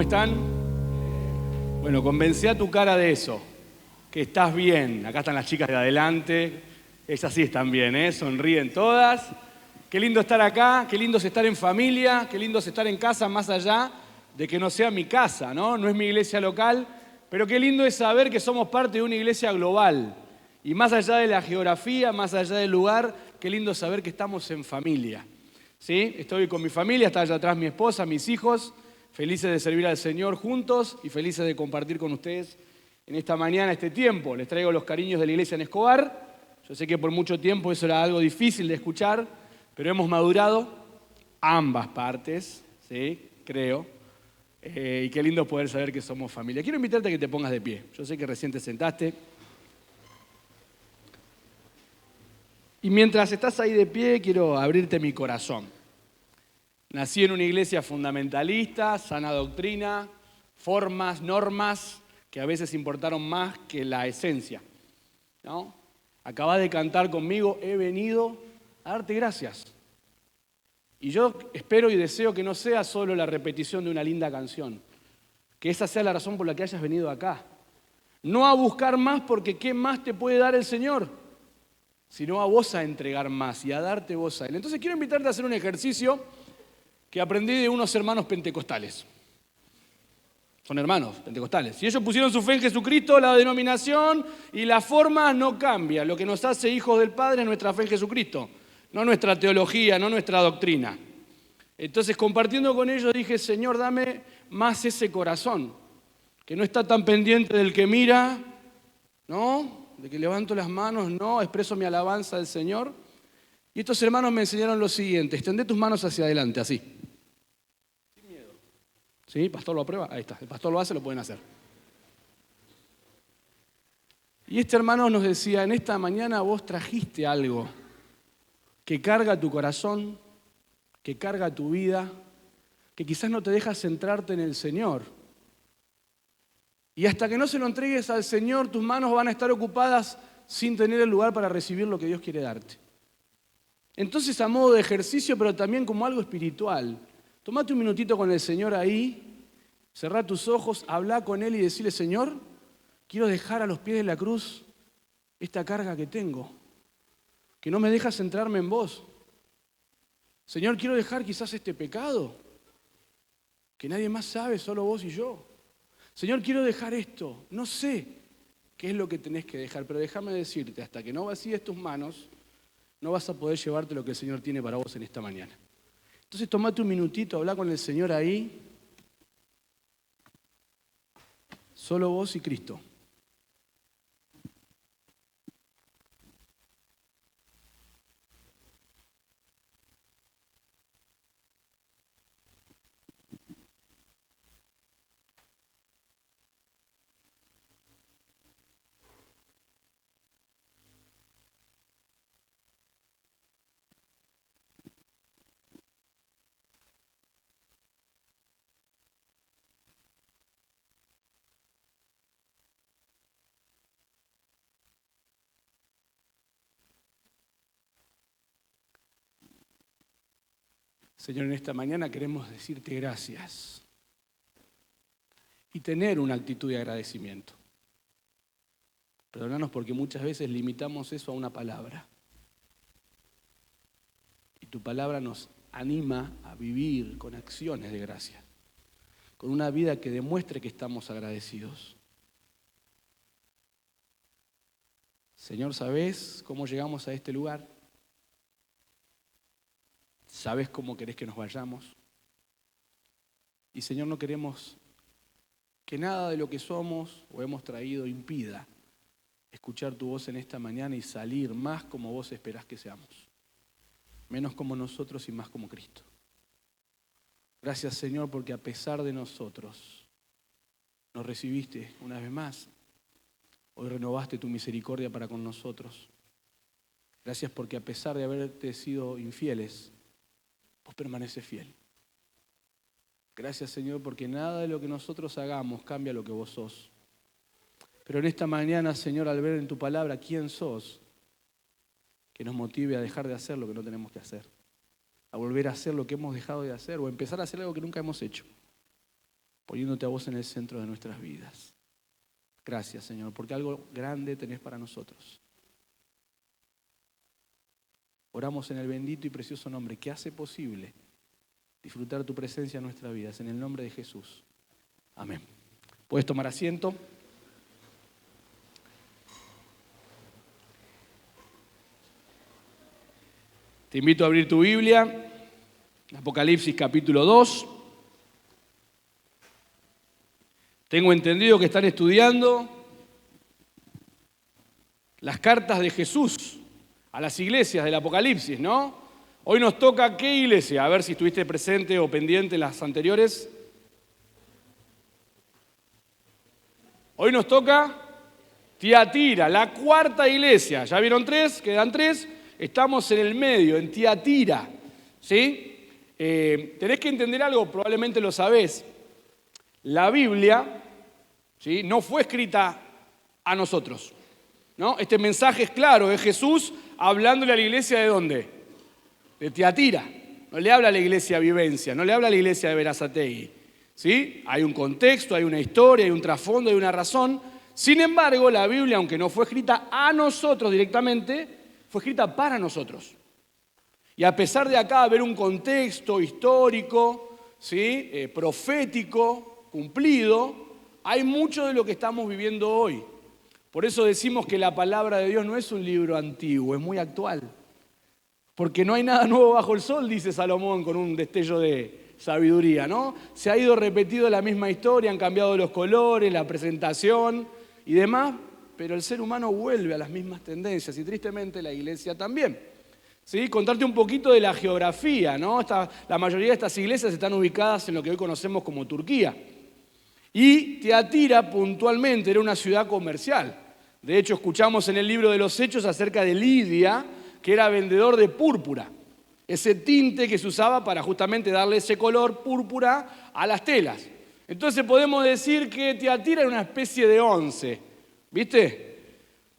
están? Bueno, convencé a tu cara de eso, que estás bien. Acá están las chicas de adelante, ellas sí están bien, sonríen todas. Qué lindo estar acá, qué lindo es estar en familia, qué lindo es estar en casa más allá de que no sea mi casa, ¿no? No es mi iglesia local, pero qué lindo es saber que somos parte de una iglesia global. Y más allá de la geografía, más allá del lugar, qué lindo saber que estamos en familia. ¿Sí? Estoy con mi familia, está allá atrás mi esposa, mis hijos, felices de servir al Señor juntos y felices de compartir con ustedes en esta mañana, este tiempo. Les traigo los cariños de la iglesia en Escobar. Yo sé que por mucho tiempo eso era algo difícil de escuchar, pero hemos madurado ambas partes, ¿sí? Creo. Y qué lindo poder saber que somos familia. Quiero invitarte a que te pongas de pie. Yo sé que recién te sentaste. Y mientras estás ahí de pie, quiero abrirte mi corazón. Nací en una iglesia fundamentalista, sana doctrina, formas, normas, que a veces importaron más que la esencia, ¿no? Acabás de cantar conmigo, he venido a darte gracias. Y yo espero y deseo que no sea solo la repetición de una linda canción, que esa sea la razón por la que hayas venido acá. No a buscar más porque ¿qué más te puede dar el Señor? Sino a vos a entregar más y a darte vos a Él. Entonces quiero invitarte a hacer un ejercicio que aprendí de unos hermanos pentecostales. Son hermanos pentecostales. Si ellos pusieron su fe en Jesucristo, la denominación y la forma no cambia. Lo que nos hace hijos del Padre es nuestra fe en Jesucristo, no nuestra teología, no nuestra doctrina. Entonces, compartiendo con ellos, dije, Señor, dame más ese corazón, que no está tan pendiente del que mira, ¿no? De que levanto las manos, no, expreso mi alabanza al Señor. Y estos hermanos me enseñaron lo siguiente: extendé tus manos hacia adelante, así. Sin miedo. ¿Sí? ¿Pastor lo aprueba? Ahí está. El pastor lo hace, lo pueden hacer. Y este hermano nos decía, en esta mañana vos trajiste algo que carga tu corazón, que carga tu vida, que quizás no te deja centrarte en el Señor. Y hasta que no se lo entregues al Señor, tus manos van a estar ocupadas sin tener el lugar para recibir lo que Dios quiere darte. Entonces, a modo de ejercicio, pero también como algo espiritual, tomate un minutito con el Señor ahí, cerrá tus ojos, habla con Él y decirle, Señor, quiero dejar a los pies de la cruz esta carga que tengo, que no me deja centrarme en vos. Señor, quiero dejar quizás este pecado, que nadie más sabe, solo vos y yo. Señor, quiero dejar esto, no sé qué es lo que tenés que dejar, pero déjame decirte, hasta que no vacíes tus manos, no vas a poder llevarte lo que el Señor tiene para vos en esta mañana. Entonces tomate un minutito, habla con el Señor ahí, solo vos y Cristo. Señor, en esta mañana queremos decirte gracias y tener una actitud de agradecimiento. Perdónanos porque muchas veces limitamos eso a una palabra. Y tu palabra nos anima a vivir con acciones de gracia, con una vida que demuestre que estamos agradecidos. Señor, ¿sabés cómo llegamos a este lugar? ¿Sabes cómo querés que nos vayamos? Y Señor, no queremos que nada de lo que somos o hemos traído impida escuchar tu voz en esta mañana y salir más como vos esperás que seamos. Menos como nosotros y más como Cristo. Gracias, Señor, porque a pesar de nosotros nos recibiste una vez más. Hoy renovaste tu misericordia para con nosotros. Gracias porque a pesar de haberte sido infieles, vos permaneces fiel. Gracias, Señor, porque nada de lo que nosotros hagamos cambia lo que vos sos. Pero en esta mañana, Señor, al ver en tu palabra quién sos, que nos motive a dejar de hacer lo que no tenemos que hacer, a volver a hacer lo que hemos dejado de hacer o empezar a hacer algo que nunca hemos hecho. poniéndote a vos en el centro de nuestras vidas. Gracias, Señor, porque algo grande tenés para nosotros. Oramos en el bendito y precioso nombre que hace posible disfrutar tu presencia en nuestras vidas. En el nombre de Jesús. Amén. Puedes tomar asiento. Te invito a abrir tu Biblia, Apocalipsis capítulo 2. Tengo entendido que están estudiando las cartas de Jesús a las iglesias del Apocalipsis, ¿no? Hoy nos toca ¿qué iglesia? A ver si estuviste presente o pendiente en las anteriores. Hoy nos toca Tiatira, la cuarta iglesia. ¿Ya vieron tres? Quedan tres. Estamos en el medio, en Tiatira, ¿sí? Tenés que entender algo, probablemente lo sabés. La Biblia, ¿sí?, no fue escrita a nosotros, ¿no? Este mensaje es claro, es Jesús hablándole a la iglesia ¿de dónde? De Tiatira. No le habla a la iglesia Vivencia, no le habla a la iglesia de Berazategui, ¿sí? Hay un contexto, hay una historia, hay un trasfondo, hay una razón. Sin embargo, la Biblia, aunque no fue escrita a nosotros directamente, fue escrita para nosotros. Y a pesar de acá haber un contexto histórico, ¿sí?, profético, cumplido, hay mucho de lo que estamos viviendo hoy. Por eso decimos que la palabra de Dios no es un libro antiguo, es muy actual. Porque no hay nada nuevo bajo el sol, dice Salomón con un destello de sabiduría, ¿no? Se ha ido repetido la misma historia, han cambiado los colores, la presentación y demás, pero el ser humano vuelve a las mismas tendencias y tristemente la iglesia también. ¿Sí? Contarte un poquito de la geografía, ¿no? La mayoría de estas iglesias están ubicadas en lo que hoy conocemos como Turquía. Y Tiatira puntualmente era una ciudad comercial. De hecho, escuchamos en el libro de los Hechos acerca de Lidia, que era vendedor de púrpura. Ese tinte que se usaba para justamente darle ese color púrpura a las telas. Entonces podemos decir que Tiatira era una especie de Once. ¿Viste?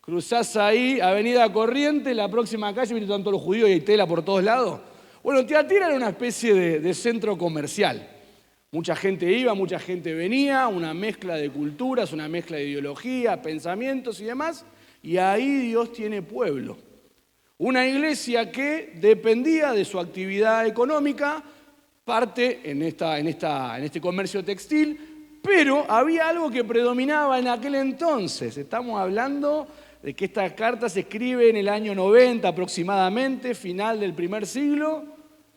Cruzás ahí, Avenida Corrientes, la próxima calle, viste tanto los judíos y hay tela por todos lados. Bueno, Tiatira era una especie de centro comercial. Mucha gente iba, mucha gente venía, una mezcla de culturas, una mezcla de ideología, pensamientos y demás. Y ahí Dios tiene pueblo. Una iglesia que dependía de su actividad económica, parte en este comercio textil, pero había algo que predominaba en aquel entonces. Estamos hablando de que esta carta se escribe en el año 90 aproximadamente, final del primer siglo,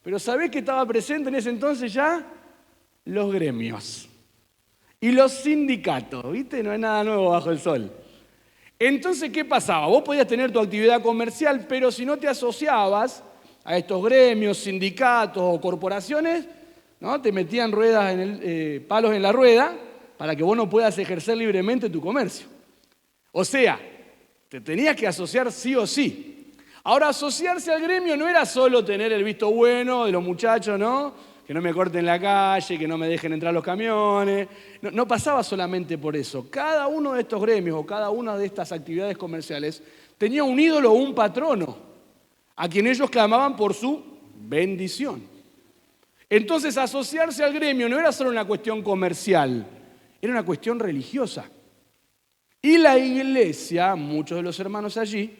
pero ¿sabés qué estaba presente en ese entonces ya? Los gremios y los sindicatos, ¿viste? No hay nada nuevo bajo el sol. Entonces, ¿qué pasaba? Vos podías tener tu actividad comercial, pero si no te asociabas a estos gremios, sindicatos o corporaciones, ¿no?, te metían palos en la rueda para que vos no puedas ejercer libremente tu comercio. O sea, te tenías que asociar sí o sí. Ahora, asociarse al gremio no era solo tener el visto bueno de los muchachos, ¿no? Que no me corten la calle, que no me dejen entrar los camiones. No pasaba solamente por eso. Cada uno de estos gremios o cada una de estas actividades comerciales tenía un ídolo o un patrono a quien ellos clamaban por su bendición. Entonces, asociarse al gremio no era solo una cuestión comercial, era una cuestión religiosa. Y la iglesia, muchos de los hermanos allí,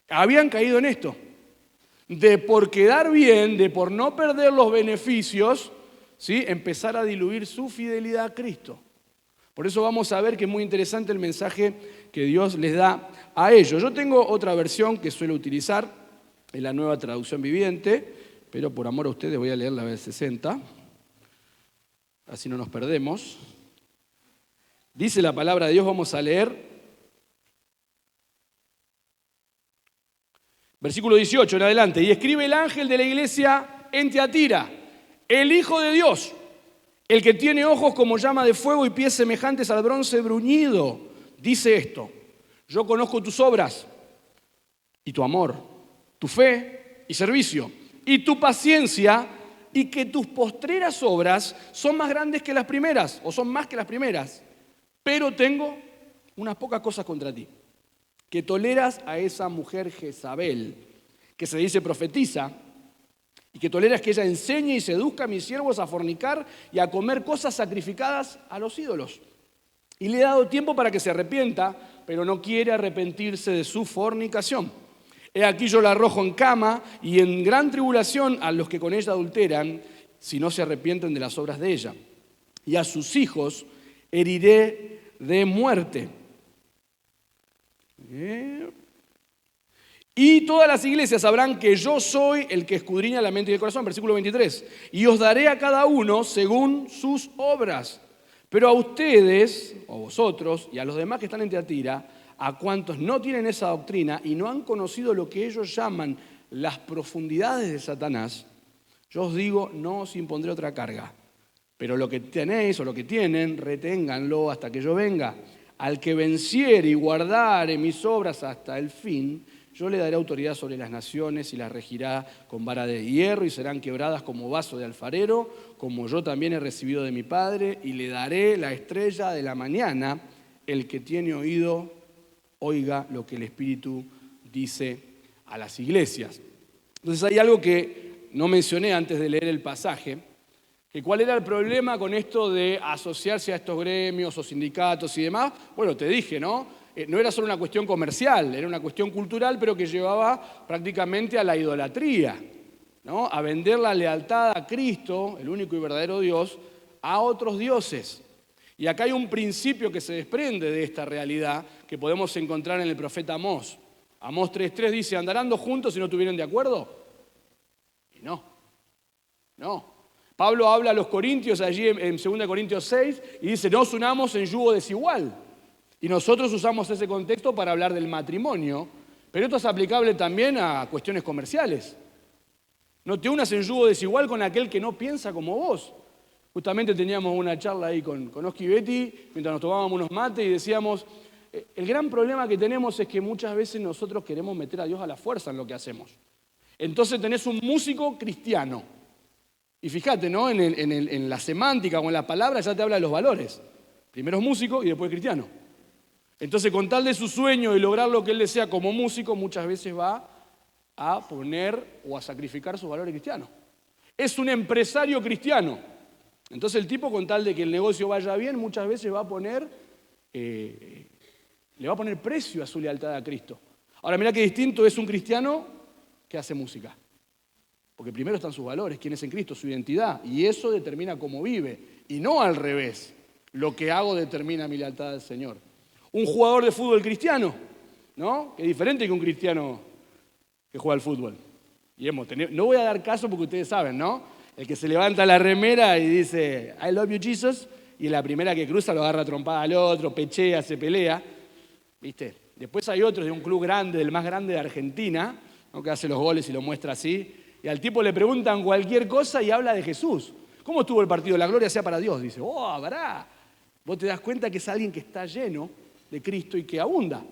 habían caído en esto. De por quedar bien, de por no perder los beneficios, ¿sí?, empezar a diluir su fidelidad a Cristo. Por eso vamos a ver que es muy interesante el mensaje que Dios les da a ellos. Yo tengo otra versión que suelo utilizar, en la Nueva Traducción Viviente, pero por amor a ustedes voy a leer la B60, así no nos perdemos. Dice la palabra de Dios, vamos a leer versículo 18 en adelante. Y escribe el ángel de la iglesia en Tiatira, el Hijo de Dios, el que tiene ojos como llama de fuego y pies semejantes al bronce bruñido, dice esto: yo conozco tus obras y tu amor, tu fe y servicio, y tu paciencia, y que tus postreras obras son más grandes que las primeras, o son más que las primeras. Pero tengo unas pocas cosas contra ti, que toleras a esa mujer Jezabel, que se dice profetiza, y que toleras que ella enseñe y seduzca a mis siervos a fornicar y a comer cosas sacrificadas a los ídolos. Y le he dado tiempo para que se arrepienta, pero no quiere arrepentirse de su fornicación. He aquí yo la arrojo en cama y en gran tribulación a los que con ella adulteran, si no se arrepienten de las obras de ella. Y a sus hijos heriré de muerte. Y todas las iglesias sabrán que yo soy el que escudriña la mente y el corazón. Versículo 23. Y os daré a cada uno según sus obras. Pero a ustedes, o a vosotros, y a los demás que están en Tiatira, a cuantos no tienen esa doctrina y no han conocido lo que ellos llaman las profundidades de Satanás, yo os digo, no os impondré otra carga. Pero lo que tenéis o lo que tienen, reténganlo hasta que yo venga. Al que venciere y guardare mis obras hasta el fin, yo le daré autoridad sobre las naciones y las regirá con vara de hierro y serán quebradas como vaso de alfarero, como yo también he recibido de mi Padre, y le daré la estrella de la mañana. El que tiene oído, oiga lo que el Espíritu dice a las iglesias. Entonces hay algo que no mencioné antes de leer el pasaje, que cuál era el problema con esto de asociarse a estos gremios o sindicatos y demás. Bueno, te dije, ¿no? No era solo una cuestión comercial, era una cuestión cultural, pero que llevaba prácticamente a la idolatría, ¿no? A vender la lealtad a Cristo, el único y verdadero Dios, a otros dioses. Y acá hay un principio que se desprende de esta realidad que podemos encontrar en el profeta Amós. Amós 3:3 dice, ¿andarán dos juntos si no estuvieran de acuerdo? Y no. Pablo habla a los corintios allí en 2 Corintios 6 y dice, no os unamos en yugo desigual. Y nosotros usamos ese contexto para hablar del matrimonio, pero esto es aplicable también a cuestiones comerciales. No te unas en yugo desigual con aquel que no piensa como vos. Justamente teníamos una charla ahí con Oski y Betty, mientras nos tomábamos unos mates y decíamos, el gran problema que tenemos es que muchas veces nosotros queremos meter a Dios a la fuerza en lo que hacemos. Entonces tenés un músico cristiano. Y fíjate, ¿no? En la semántica o en la palabra ya te habla de los valores. Primero es músico y después cristiano. Entonces, con tal de su sueño y lograr lo que él desea como músico, muchas veces va a poner o a sacrificar sus valores cristianos. Es un empresario cristiano. Entonces, el tipo, con tal de que el negocio vaya bien, muchas veces va a poner, le va a poner precio a su lealtad a Cristo. Ahora, mirá qué distinto es un cristiano que hace música. Porque primero están sus valores, quién es en Cristo, su identidad. Y eso determina cómo vive. Y no al revés. Lo que hago determina mi lealtad al Señor. Un jugador de fútbol cristiano, ¿no? Que es diferente que un cristiano que juega al fútbol. Y no voy a dar caso porque ustedes saben, ¿no? El que se levanta la remera y dice, I love you, Jesus, y la primera que cruza lo agarra trompada al otro, pechea, se pelea. ¿Viste? Después hay otros de un club grande, del más grande de Argentina, ¿no? Que hace los goles y lo muestra así. Y al tipo le preguntan cualquier cosa y habla de Jesús. ¿Cómo estuvo el partido? La gloria sea para Dios. Dice, pará. Vos te das cuenta que es alguien que está lleno de Cristo y que abunda.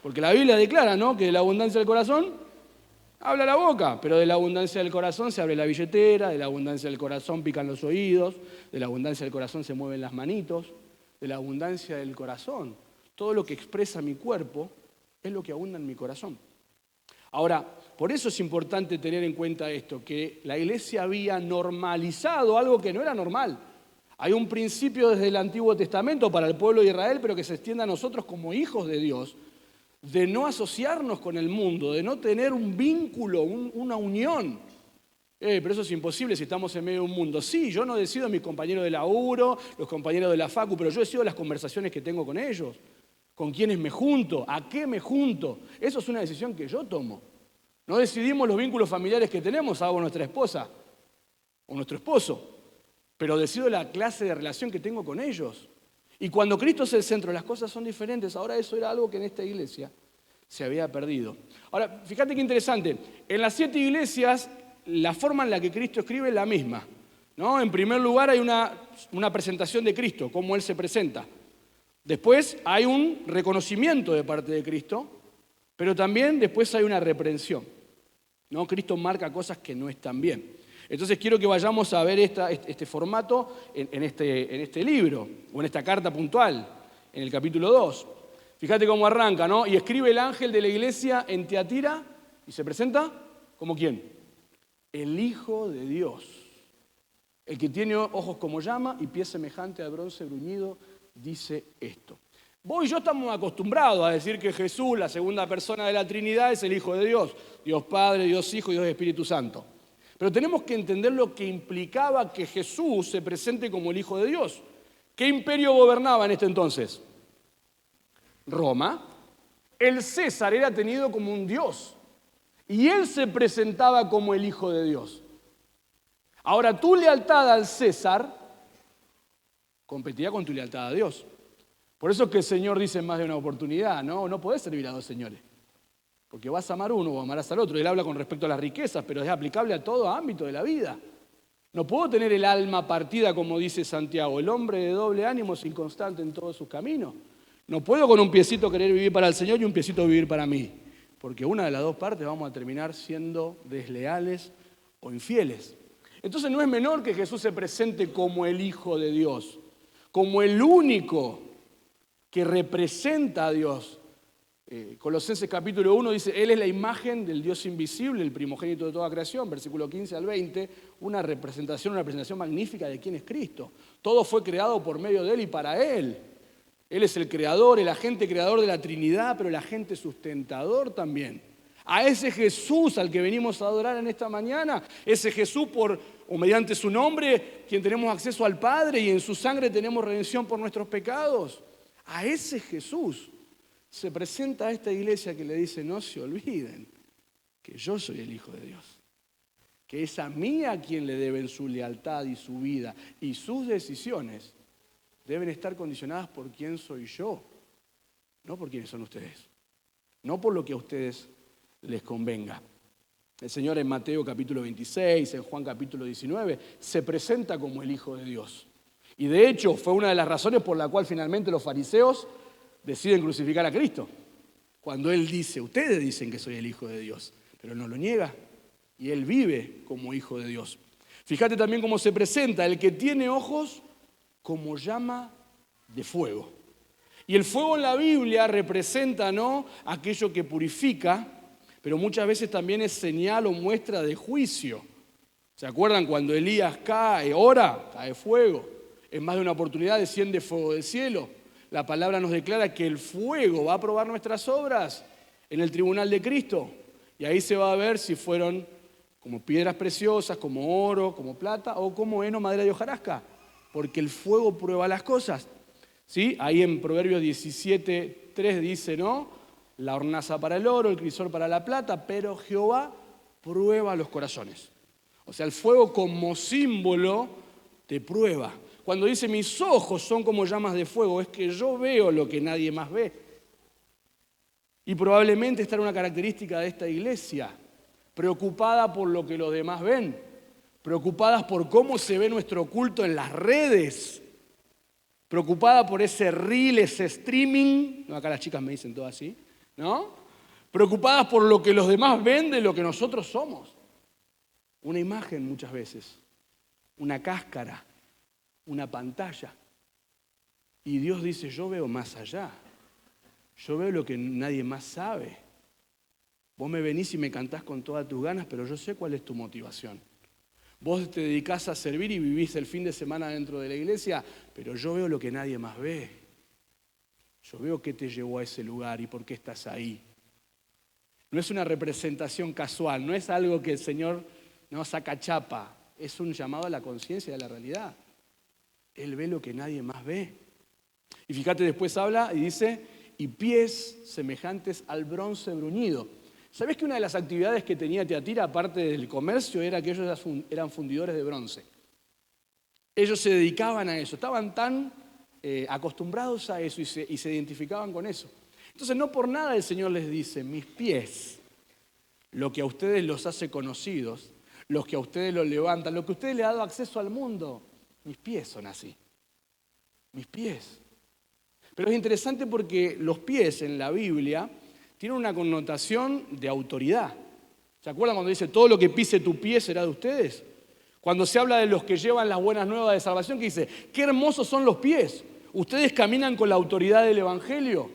Porque la Biblia declara, ¿no? Que de la abundancia del corazón habla la boca, pero de la abundancia del corazón se abre la billetera, de la abundancia del corazón pican los oídos, de la abundancia del corazón se mueven las manitos, de la abundancia del corazón. Todo lo que expresa mi cuerpo es lo que abunda en mi corazón. Ahora, por eso es importante tener en cuenta esto, que la iglesia había normalizado algo que no era normal. Hay un principio desde el Antiguo Testamento para el pueblo de Israel, pero que se extiende a nosotros como hijos de Dios, de no asociarnos con el mundo, de no tener un vínculo, una unión. Pero eso es imposible si estamos en medio de un mundo. Sí, yo no decido mis compañeros de laburo, los compañeros de la facu, pero yo decido las conversaciones que tengo con ellos, con quiénes me junto, a qué me junto. Eso es una decisión que yo tomo. No decidimos los vínculos familiares que tenemos, hago nuestra esposa o nuestro esposo. Pero decido la clase de relación que tengo con ellos. Y cuando Cristo es el centro, las cosas son diferentes. Ahora eso era algo que en esta iglesia se había perdido. Ahora, fíjate qué interesante. En las 7 iglesias, la forma en la que Cristo escribe es la misma, ¿no? En primer lugar hay una presentación de Cristo, cómo Él se presenta. Después hay un reconocimiento de parte de Cristo, pero también después hay una reprensión, ¿no? Cristo marca cosas que no están bien. Entonces quiero que vayamos a ver este formato en este libro, o en esta carta puntual, en el capítulo 2. Fíjate cómo arranca, ¿no? Y escribe el ángel de la iglesia en Tiatira, y se presenta como ¿quién? el Hijo de Dios. El que tiene ojos como llama y pies semejante al bronce bruñido, dice esto. Vos y yo estamos acostumbrados a decir que Jesús, la segunda persona de la Trinidad, es el Hijo de Dios. Dios Padre, Dios Hijo y Dios Espíritu Santo. Pero tenemos que entender lo que implicaba que Jesús se presente como el Hijo de Dios. ¿Qué imperio gobernaba en este entonces? Roma. El César era tenido como un dios y él se presentaba como el Hijo de Dios. Ahora, tu lealtad al César competía con tu lealtad a Dios. Por eso es que el Señor dice en más de una oportunidad, no podés servir a dos señores, porque vas a amar uno o amarás al otro. Él habla con respecto a las riquezas, pero es aplicable a todo ámbito de la vida. No puedo tener el alma partida, como dice Santiago. El hombre de doble ánimo es inconstante en todos sus caminos. No puedo con un piecito querer vivir para el Señor y un piecito vivir para mí, porque una de las dos partes vamos a terminar siendo desleales o infieles. Entonces no es menor que Jesús se presente como el Hijo de Dios, como el único que representa a Dios. Colosenses capítulo 1 dice, Él es la imagen del Dios invisible, el primogénito de toda creación, versículo 15 al 20, una presentación magnífica de quién es Cristo. Todo fue creado por medio de Él y para Él. Él es el creador, el agente creador de la Trinidad, pero el agente sustentador también. A ese Jesús al que venimos a adorar en esta mañana, ese Jesús o mediante su nombre, quien tenemos acceso al Padre y en su sangre tenemos redención por nuestros pecados. A ese Jesús se presenta a esta iglesia que le dice, no se olviden que yo soy el Hijo de Dios, que es a mí a quien le deben su lealtad y su vida y sus decisiones deben estar condicionadas por quién soy yo, no por quiénes son ustedes, no por lo que a ustedes les convenga. El Señor en Mateo capítulo 26, en Juan capítulo 19, se presenta como el Hijo de Dios. Y de hecho fue una de las razones por la cual finalmente los fariseos deciden crucificar a Cristo. Cuando Él dice, ustedes dicen que soy el Hijo de Dios, pero no lo niega. Y Él vive como Hijo de Dios. Fíjate también cómo se presenta, el que tiene ojos como llama de fuego. Y el fuego en la Biblia representa, ¿no?, aquello que purifica, pero muchas veces también es señal o muestra de juicio. ¿Se acuerdan cuando Elías ora, cae fuego? En más de una oportunidad desciende fuego del cielo. La palabra nos declara que el fuego va a probar nuestras obras en el tribunal de Cristo. Y ahí se va a ver si fueron como piedras preciosas, como oro, como plata o como heno, madera de hojarasca. Porque el fuego prueba las cosas. ¿Sí? Ahí en Proverbios 17:3 dice, ¿no? La hornaza para el oro, el crisol para la plata, pero Jehová prueba los corazones. O sea, el fuego como símbolo te prueba. Cuando dice mis ojos son como llamas de fuego, es que yo veo lo que nadie más ve. Y probablemente esta era una característica de esta iglesia, preocupada por lo que los demás ven, preocupadas por cómo se ve nuestro culto en las redes, preocupada por ese reel, ese streaming, no, acá las chicas me dicen todo así, ¿no? Preocupadas por lo que los demás ven de lo que nosotros somos. Una imagen muchas veces, una cáscara, una pantalla. Y Dios dice, yo veo más allá. Yo veo lo que nadie más sabe. Vos me venís y me cantás con todas tus ganas, pero yo sé cuál es tu motivación. Vos te dedicás a servir y vivís el fin de semana dentro de la iglesia, pero yo veo lo que nadie más ve. Yo veo qué te llevó a ese lugar y por qué estás ahí. No es una representación casual, no es algo que el Señor no saca chapa, es un llamado a la conciencia de la realidad. Él ve lo que nadie más ve. Y fíjate, después habla y dice, y pies semejantes al bronce bruñido. ¿Sabés que una de las actividades que tenía Teatira, aparte del comercio, era que ellos eran fundidores de bronce? Ellos se dedicaban a eso, estaban tan acostumbrados a eso y se identificaban con eso. Entonces no por nada el Señor les dice, mis pies, lo que a ustedes los hace conocidos, los que a ustedes los levantan, lo que a ustedes les ha dado acceso al mundo, mis pies son así, mis pies. Pero es interesante porque los pies en la Biblia tienen una connotación de autoridad. ¿Se acuerdan cuando dice, todo lo que pise tu pie será de ustedes? Cuando se habla de los que llevan las buenas nuevas de salvación, que dice, qué hermosos son los pies. Ustedes caminan con la autoridad del Evangelio.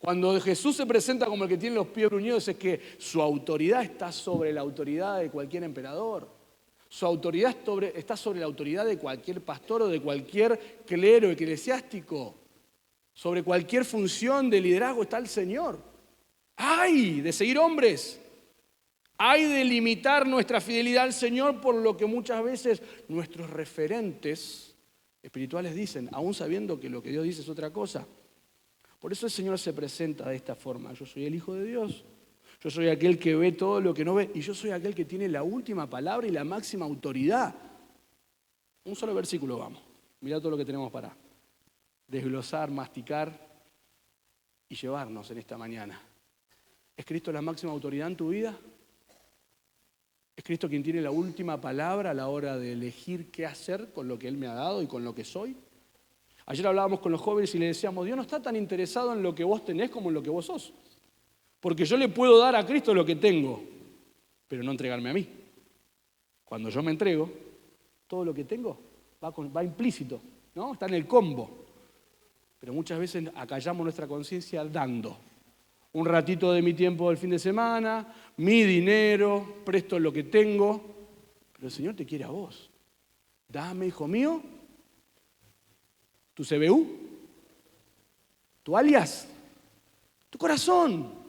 Cuando Jesús se presenta como el que tiene los pies bruñidos, es que su autoridad está sobre la autoridad de cualquier emperador. Su autoridad está sobre la autoridad de cualquier pastor o de cualquier clero eclesiástico. Sobre cualquier función de liderazgo está el Señor. ¡Ay! De seguir hombres. ¡Ay! De limitar nuestra fidelidad al Señor por lo que muchas veces nuestros referentes espirituales dicen, aún sabiendo que lo que Dios dice es otra cosa. Por eso el Señor se presenta de esta forma. Yo soy el Hijo de Dios. Yo soy aquel que ve todo lo que no ve. Y yo soy aquel que tiene la última palabra y la máxima autoridad. Un solo versículo vamos. Mirá todo lo que tenemos para desglosar, masticar y llevarnos en esta mañana. ¿Es Cristo la máxima autoridad en tu vida? ¿Es Cristo quien tiene la última palabra a la hora de elegir qué hacer con lo que Él me ha dado y con lo que soy? Ayer hablábamos con los jóvenes y le decíamos, Dios no está tan interesado en lo que vos tenés como en lo que vos sos. Porque yo le puedo dar a Cristo lo que tengo, pero no entregarme a mí. Cuando yo me entrego, todo lo que tengo va implícito, ¿no? Está en el combo. Pero muchas veces acallamos nuestra conciencia dando. Un ratito de mi tiempo del fin de semana, mi dinero, presto lo que tengo. Pero el Señor te quiere a vos. Dame, hijo mío, tu CBU, tu alias, tu corazón.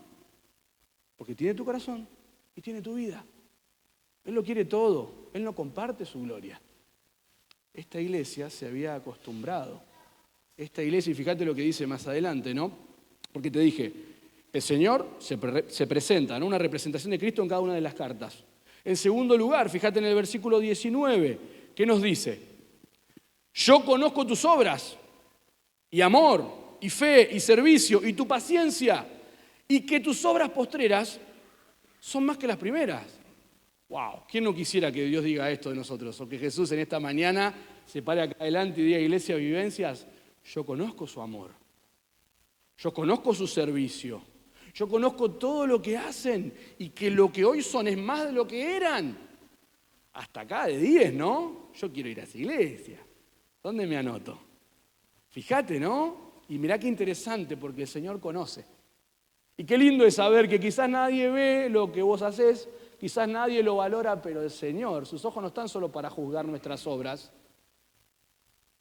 Porque tiene tu corazón y tiene tu vida. Él lo quiere todo. Él no comparte su gloria. Esta iglesia se había acostumbrado. Esta iglesia, y fíjate lo que dice más adelante, ¿no? Porque te dije, el Señor se presenta, ¿no? Una representación de Cristo en cada una de las cartas. En segundo lugar, fíjate en el versículo 19, ¿qué nos dice? Yo conozco tus obras, y amor, y fe, y servicio, y tu paciencia, y que tus obras postreras son más que las primeras. ¡Wow! ¿Quién no quisiera que Dios diga esto de nosotros? O que Jesús en esta mañana se pare acá adelante y diga, Iglesia Vivencias, yo conozco su amor, yo conozco su servicio, yo conozco todo lo que hacen y que lo que hoy son es más de lo que eran. Hasta acá de 10, ¿no? Yo quiero ir a esa iglesia. ¿Dónde me anoto? Fíjate, ¿no? Y mirá qué interesante, porque el Señor conoce. Y qué lindo es saber que quizás nadie ve lo que vos hacés, quizás nadie lo valora, pero el Señor, sus ojos no están solo para juzgar nuestras obras,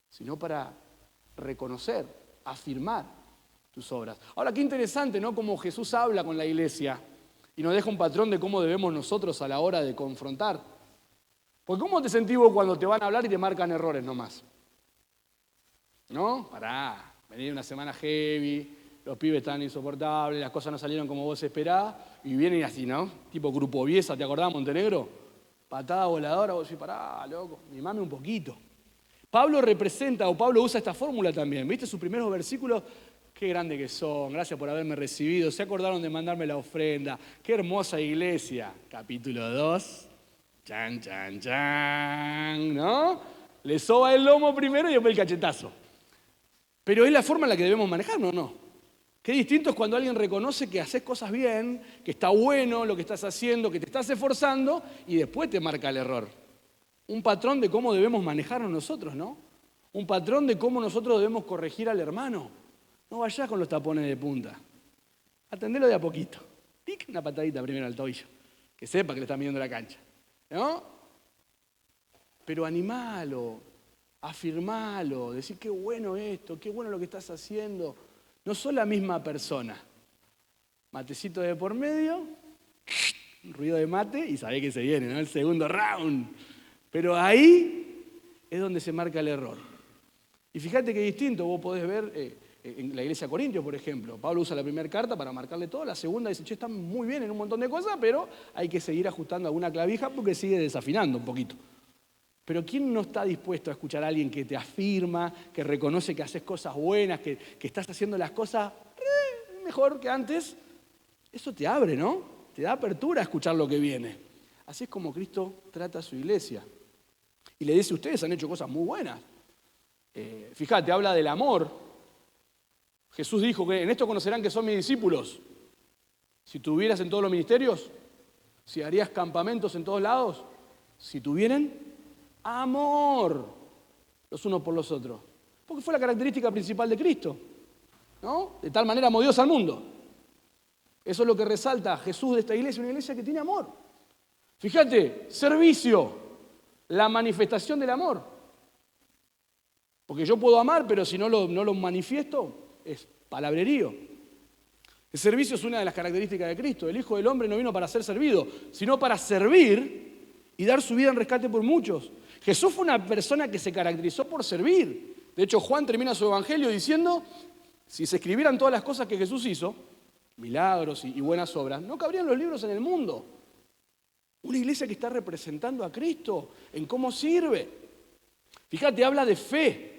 sino para reconocer, afirmar tus obras. Ahora, qué interesante, ¿no? Cómo Jesús habla con la iglesia y nos deja un patrón de cómo debemos nosotros a la hora de confrontar. Porque ¿cómo te sentís vos cuando te van a hablar y te marcan errores nomás? ¿No? Pará, venía una semana heavy, los pibes están insoportables, las cosas no salieron como vos esperabas, y vienen así, ¿no? Tipo Grupo Biesa, ¿te acordás, Montenegro? Patada voladora, vos decís, pará, loco, mimame un poquito. Pablo representa, o Pablo usa esta fórmula también, ¿viste? Sus primeros versículos, qué grande que son, gracias por haberme recibido, se acordaron de mandarme la ofrenda, qué hermosa iglesia. Capítulo 2, chan, chan, chan, ¿no? Le soba el lomo primero y después el cachetazo. Pero es la forma en la que debemos manejarnos, ¿no? Qué distinto es cuando alguien reconoce que haces cosas bien, que está bueno lo que estás haciendo, que te estás esforzando y después te marca el error. Un patrón de cómo debemos manejarnos nosotros, ¿no? Un patrón de cómo nosotros debemos corregir al hermano. No vayas con los tapones de punta. Atendelo de a poquito. Pic, una patadita primero al tobillo. Que sepa que le están midiendo la cancha. ¿No? Pero animalo, afirmalo, decir qué bueno esto, qué bueno lo que estás haciendo. No sos la misma persona. Matecito de por medio, ruido de mate y sabés que se viene, ¿no? El segundo round. Pero ahí es donde se marca el error. Y fíjate qué distinto, vos podés ver en la iglesia de Corintios, por ejemplo. Pablo usa la primera carta para marcarle todo, la segunda dice, che, están muy bien en un montón de cosas, pero hay que seguir ajustando alguna clavija porque sigue desafinando un poquito. Pero ¿quién no está dispuesto a escuchar a alguien que te afirma, que reconoce que haces cosas buenas, que estás haciendo las cosas mejor que antes? Eso te abre, ¿no? Te da apertura a escuchar lo que viene. Así es como Cristo trata a su iglesia. Y le dice, ustedes han hecho cosas muy buenas. Fíjate, habla del amor. Jesús dijo que en esto conocerán que son mis discípulos. Si tuvieras en todos los ministerios, si harías campamentos en todos lados, si tuvieran amor los unos por los otros. Porque fue la característica principal de Cristo. ¿no? De tal manera amó Dios al mundo. Eso es lo que resalta Jesús de esta iglesia, una iglesia que tiene amor. Fíjate, servicio, la manifestación del amor. Porque yo puedo amar, pero si no lo manifiesto, es palabrerío. El servicio es una de las características de Cristo. El Hijo del Hombre no vino para ser servido, sino para servir y dar su vida en rescate por muchos. Jesús fue una persona que se caracterizó por servir. De hecho, Juan termina su evangelio diciendo, si se escribieran todas las cosas que Jesús hizo, milagros y buenas obras, no cabrían los libros en el mundo. Una iglesia que está representando a Cristo en cómo sirve. Fíjate, habla de fe.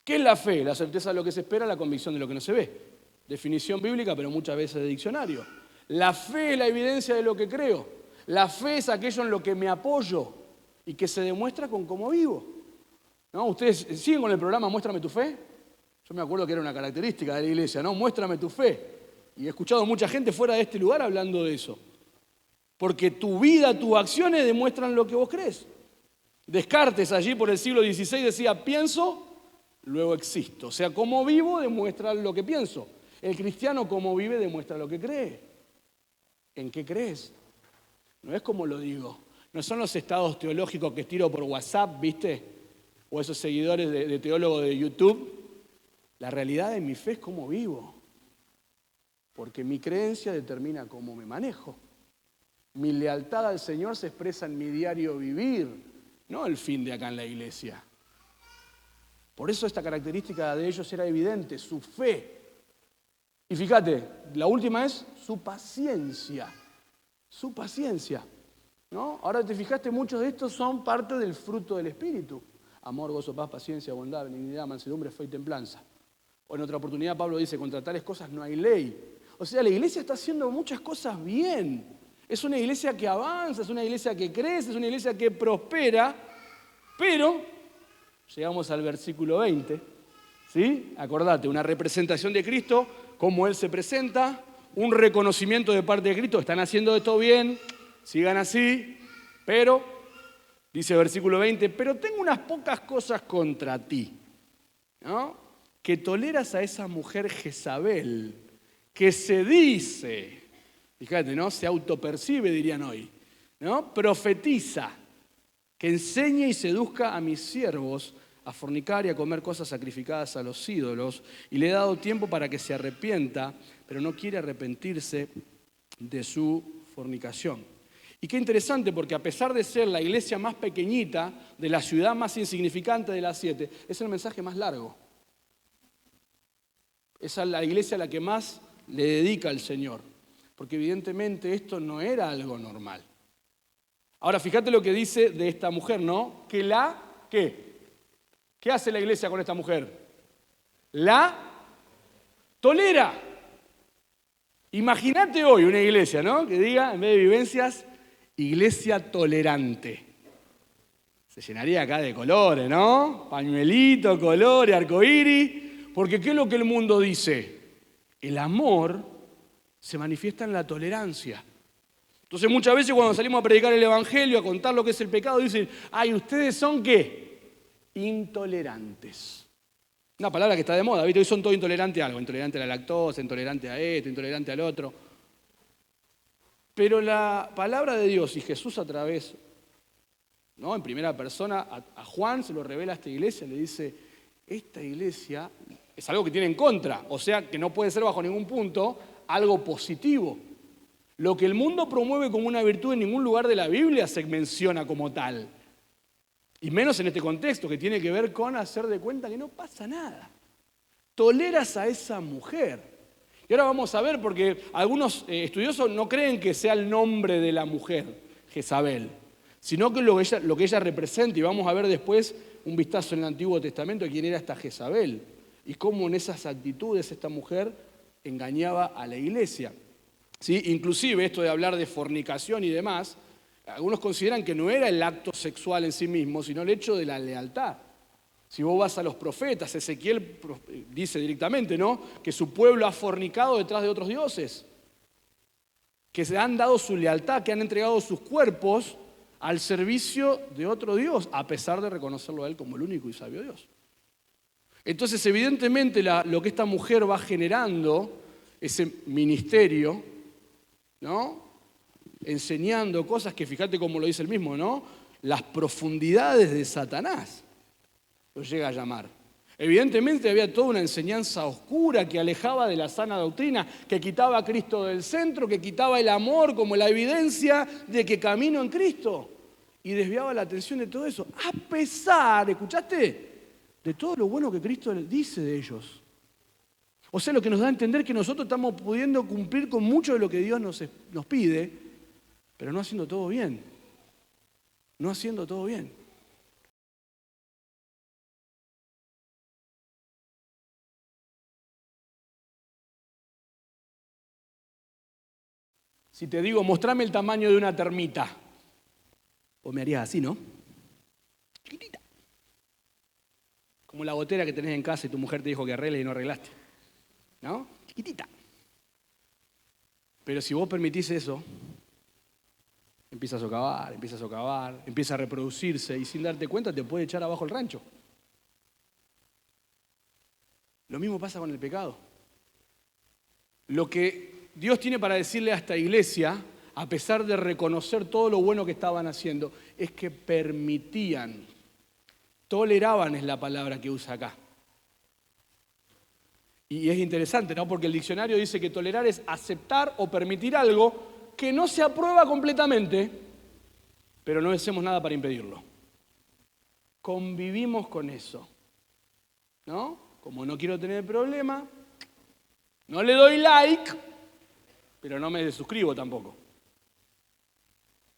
¿Qué es la fe? La certeza de lo que se espera, la convicción de lo que no se ve. Definición bíblica, pero muchas veces de diccionario. La fe es la evidencia de lo que creo. La fe es aquello en lo que me apoyo y que se demuestra con cómo vivo. ¿No? ¿Ustedes siguen con el programa Muéstrame tu fe? Yo me acuerdo que era una característica de la iglesia, ¿no? Muéstrame tu fe. Y he escuchado mucha gente fuera de este lugar hablando de eso. Porque tu vida, tus acciones demuestran lo que vos crees. Descartes allí por el siglo XVI decía, pienso, luego existo. O sea, cómo vivo demuestra lo que pienso. El cristiano cómo vive demuestra lo que cree. ¿En qué crees? No es como lo digo. No son los estados teológicos que tiro por WhatsApp, ¿viste? O esos seguidores de teólogos de YouTube. La realidad de mi fe es cómo vivo. Porque mi creencia determina cómo me manejo. Mi lealtad al Señor se expresa en mi diario vivir, no el fin de acá en la iglesia. Por eso esta característica de ellos era evidente, su fe. Y fíjate, la última es su paciencia. Su paciencia, ¿no? Ahora te fijaste, muchos de estos son parte del fruto del Espíritu. Amor, gozo, paz, paciencia, bondad, benignidad, mansedumbre, fe y templanza. O en otra oportunidad Pablo dice, contra tales cosas no hay ley. O sea, la iglesia está haciendo muchas cosas bien. Es una iglesia que avanza, es una iglesia que crece, es una iglesia que prospera, pero llegamos al versículo 20, ¿sí? Acordate, una representación de Cristo, cómo Él se presenta, un reconocimiento de parte de Cristo, están haciendo esto bien, sigan así, pero, dice el versículo 20, pero tengo unas pocas cosas contra ti, ¿no? Que toleras a esa mujer Jezabel, que se dice, fíjate, ¿no? Se autopercibe, dirían hoy, ¿no? Profetiza, que enseñe y seduzca a mis siervos a fornicar y a comer cosas sacrificadas a los ídolos, y le he dado tiempo para que se arrepienta, pero no quiere arrepentirse de su fornicación. Y qué interesante, porque a pesar de ser la iglesia más pequeñita, de la ciudad más insignificante de las 7, es el mensaje más largo. Es la iglesia a la que más le dedica el Señor, porque evidentemente esto no era algo normal. Ahora, fíjate lo que dice de esta mujer, ¿no? ¿Qué? ¿Qué hace la iglesia con esta mujer? La tolera. Imagínate hoy una iglesia, ¿no? Que diga, en vez de vivencias, iglesia tolerante. Se llenaría acá de colores, ¿no? Pañuelito, colores, arcoíris. Porque ¿qué es lo que el mundo dice? El amor se manifiesta en la tolerancia. Entonces muchas veces cuando salimos a predicar el Evangelio, a contar lo que es el pecado, dicen, ay, ¿ustedes son qué? Intolerantes. Una palabra que está de moda, ¿viste? Hoy son todos intolerantes a algo, intolerante a la lactosa, intolerante a esto, intolerante al otro. Pero la palabra de Dios y Jesús a través, ¿no? En primera persona, a Juan se lo revela a esta iglesia, le dice, esta iglesia es algo que tiene en contra, o sea que no puede ser bajo ningún punto algo positivo. Lo que el mundo promueve como una virtud en ningún lugar de la Biblia se menciona como tal. Y menos en este contexto que tiene que ver con hacer de cuenta que no pasa nada. Toleras a esa mujer. Y ahora vamos a ver, porque algunos estudiosos no creen que sea el nombre de la mujer, Jezabel, sino que lo que ella representa, y vamos a ver después un vistazo en el Antiguo Testamento de quién era esta Jezabel y cómo en esas actitudes esta mujer engañaba a la iglesia. ¿Sí? Inclusive esto de hablar de fornicación y demás, algunos consideran que no era el acto sexual en sí mismo, sino el hecho de la lealtad. Si vos vas a los profetas, Ezequiel dice directamente, ¿no?, que su pueblo ha fornicado detrás de otros dioses, que se han dado su lealtad, que han entregado sus cuerpos al servicio de otro Dios, a pesar de reconocerlo a Él como el único y sabio Dios. Entonces, evidentemente, lo que esta mujer va generando, ese ministerio, ¿no? Enseñando cosas que, fíjate cómo lo dice el mismo, ¿no? Las profundidades de Satanás, lo llega a llamar. Evidentemente había toda una enseñanza oscura que alejaba de la sana doctrina, que quitaba a Cristo del centro, que quitaba el amor como la evidencia de que camino en Cristo. Y desviaba la atención de todo eso, a pesar, ¿escuchaste?, de todo lo bueno que Cristo dice de ellos. O sea, lo que nos da a entender que nosotros estamos pudiendo cumplir con mucho de lo que Dios nos pide, pero no haciendo todo bien. No haciendo todo bien. Si te digo, mostrame el tamaño de una termita, vos me harías así, ¿no? Chiquitita. Como la gotera que tenés en casa y tu mujer te dijo que arregles y no arreglaste. ¿No? Chiquitita. Pero si vos permitís eso, empieza a socavar, empieza a reproducirse y sin darte cuenta te puede echar abajo el rancho. Lo mismo pasa con el pecado. Lo que Dios tiene para decirle a esta iglesia, a pesar de reconocer todo lo bueno que estaban haciendo, es que permitían, toleraban es la palabra que usa acá. Y es interesante, ¿no? Porque el diccionario dice que tolerar es aceptar o permitir algo que no se aprueba completamente, pero no hacemos nada para impedirlo. Convivimos con eso, ¿no? Como no quiero tener problema, no le doy like, pero no me desuscribo tampoco.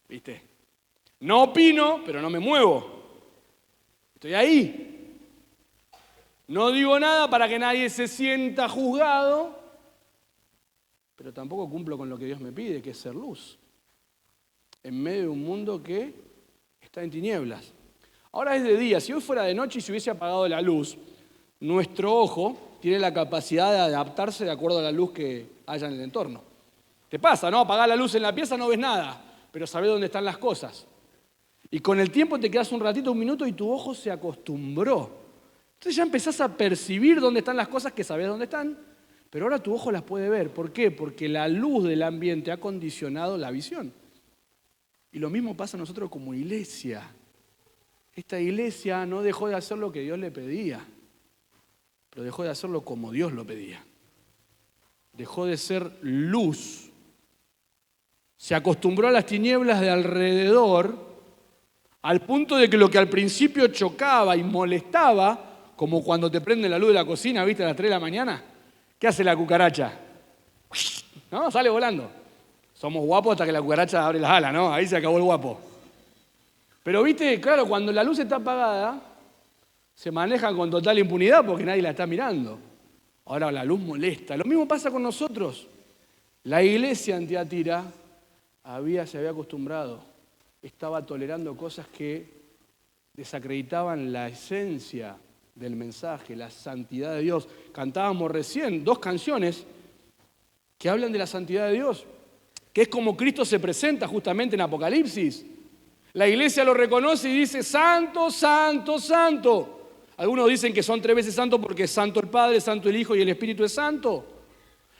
¿Viste? No opino, pero no me muevo. Estoy ahí. No digo nada para que nadie se sienta juzgado, pero tampoco cumplo con lo que Dios me pide, que es ser luz, en medio de un mundo que está en tinieblas. Ahora es de día, si hoy fuera de noche y se hubiese apagado la luz, nuestro ojo tiene la capacidad de adaptarse de acuerdo a la luz que haya en el entorno. Te pasa, ¿no? Apagás la luz en la pieza, no ves nada, pero sabés dónde están las cosas. Y con el tiempo te quedás un ratito, un minuto, y tu ojo se acostumbró. Entonces ya empezás a percibir dónde están las cosas que sabés dónde están, pero ahora tu ojo las puede ver. ¿Por qué? Porque la luz del ambiente ha condicionado la visión. Y lo mismo pasa a nosotros como iglesia. Esta iglesia no dejó de hacer lo que Dios le pedía, pero dejó de hacerlo como Dios lo pedía. Dejó de ser luz. Se acostumbró a las tinieblas de alrededor, al punto de que lo que al principio chocaba y molestaba, como cuando te prende la luz de la cocina, ¿viste? A las 3 de la mañana. ¿Qué hace la cucaracha? ¿No? Sale volando. Somos guapos hasta que la cucaracha abre las alas, ¿no? Ahí se acabó el guapo. Pero, ¿viste? Claro, cuando la luz está apagada, se manejan con total impunidad porque nadie la está mirando. Ahora la luz molesta. Lo mismo pasa con nosotros. La iglesia en Tiatira se había acostumbrado. Estaba tolerando cosas que desacreditaban la esencia del mensaje, la santidad de Dios. Cantábamos recién 2 canciones que hablan de la santidad de Dios, que es como Cristo se presenta justamente en Apocalipsis. La iglesia lo reconoce y dice: santo, santo, santo. Algunos dicen que son 3 veces santo porque es santo el Padre, santo el Hijo y el Espíritu es santo.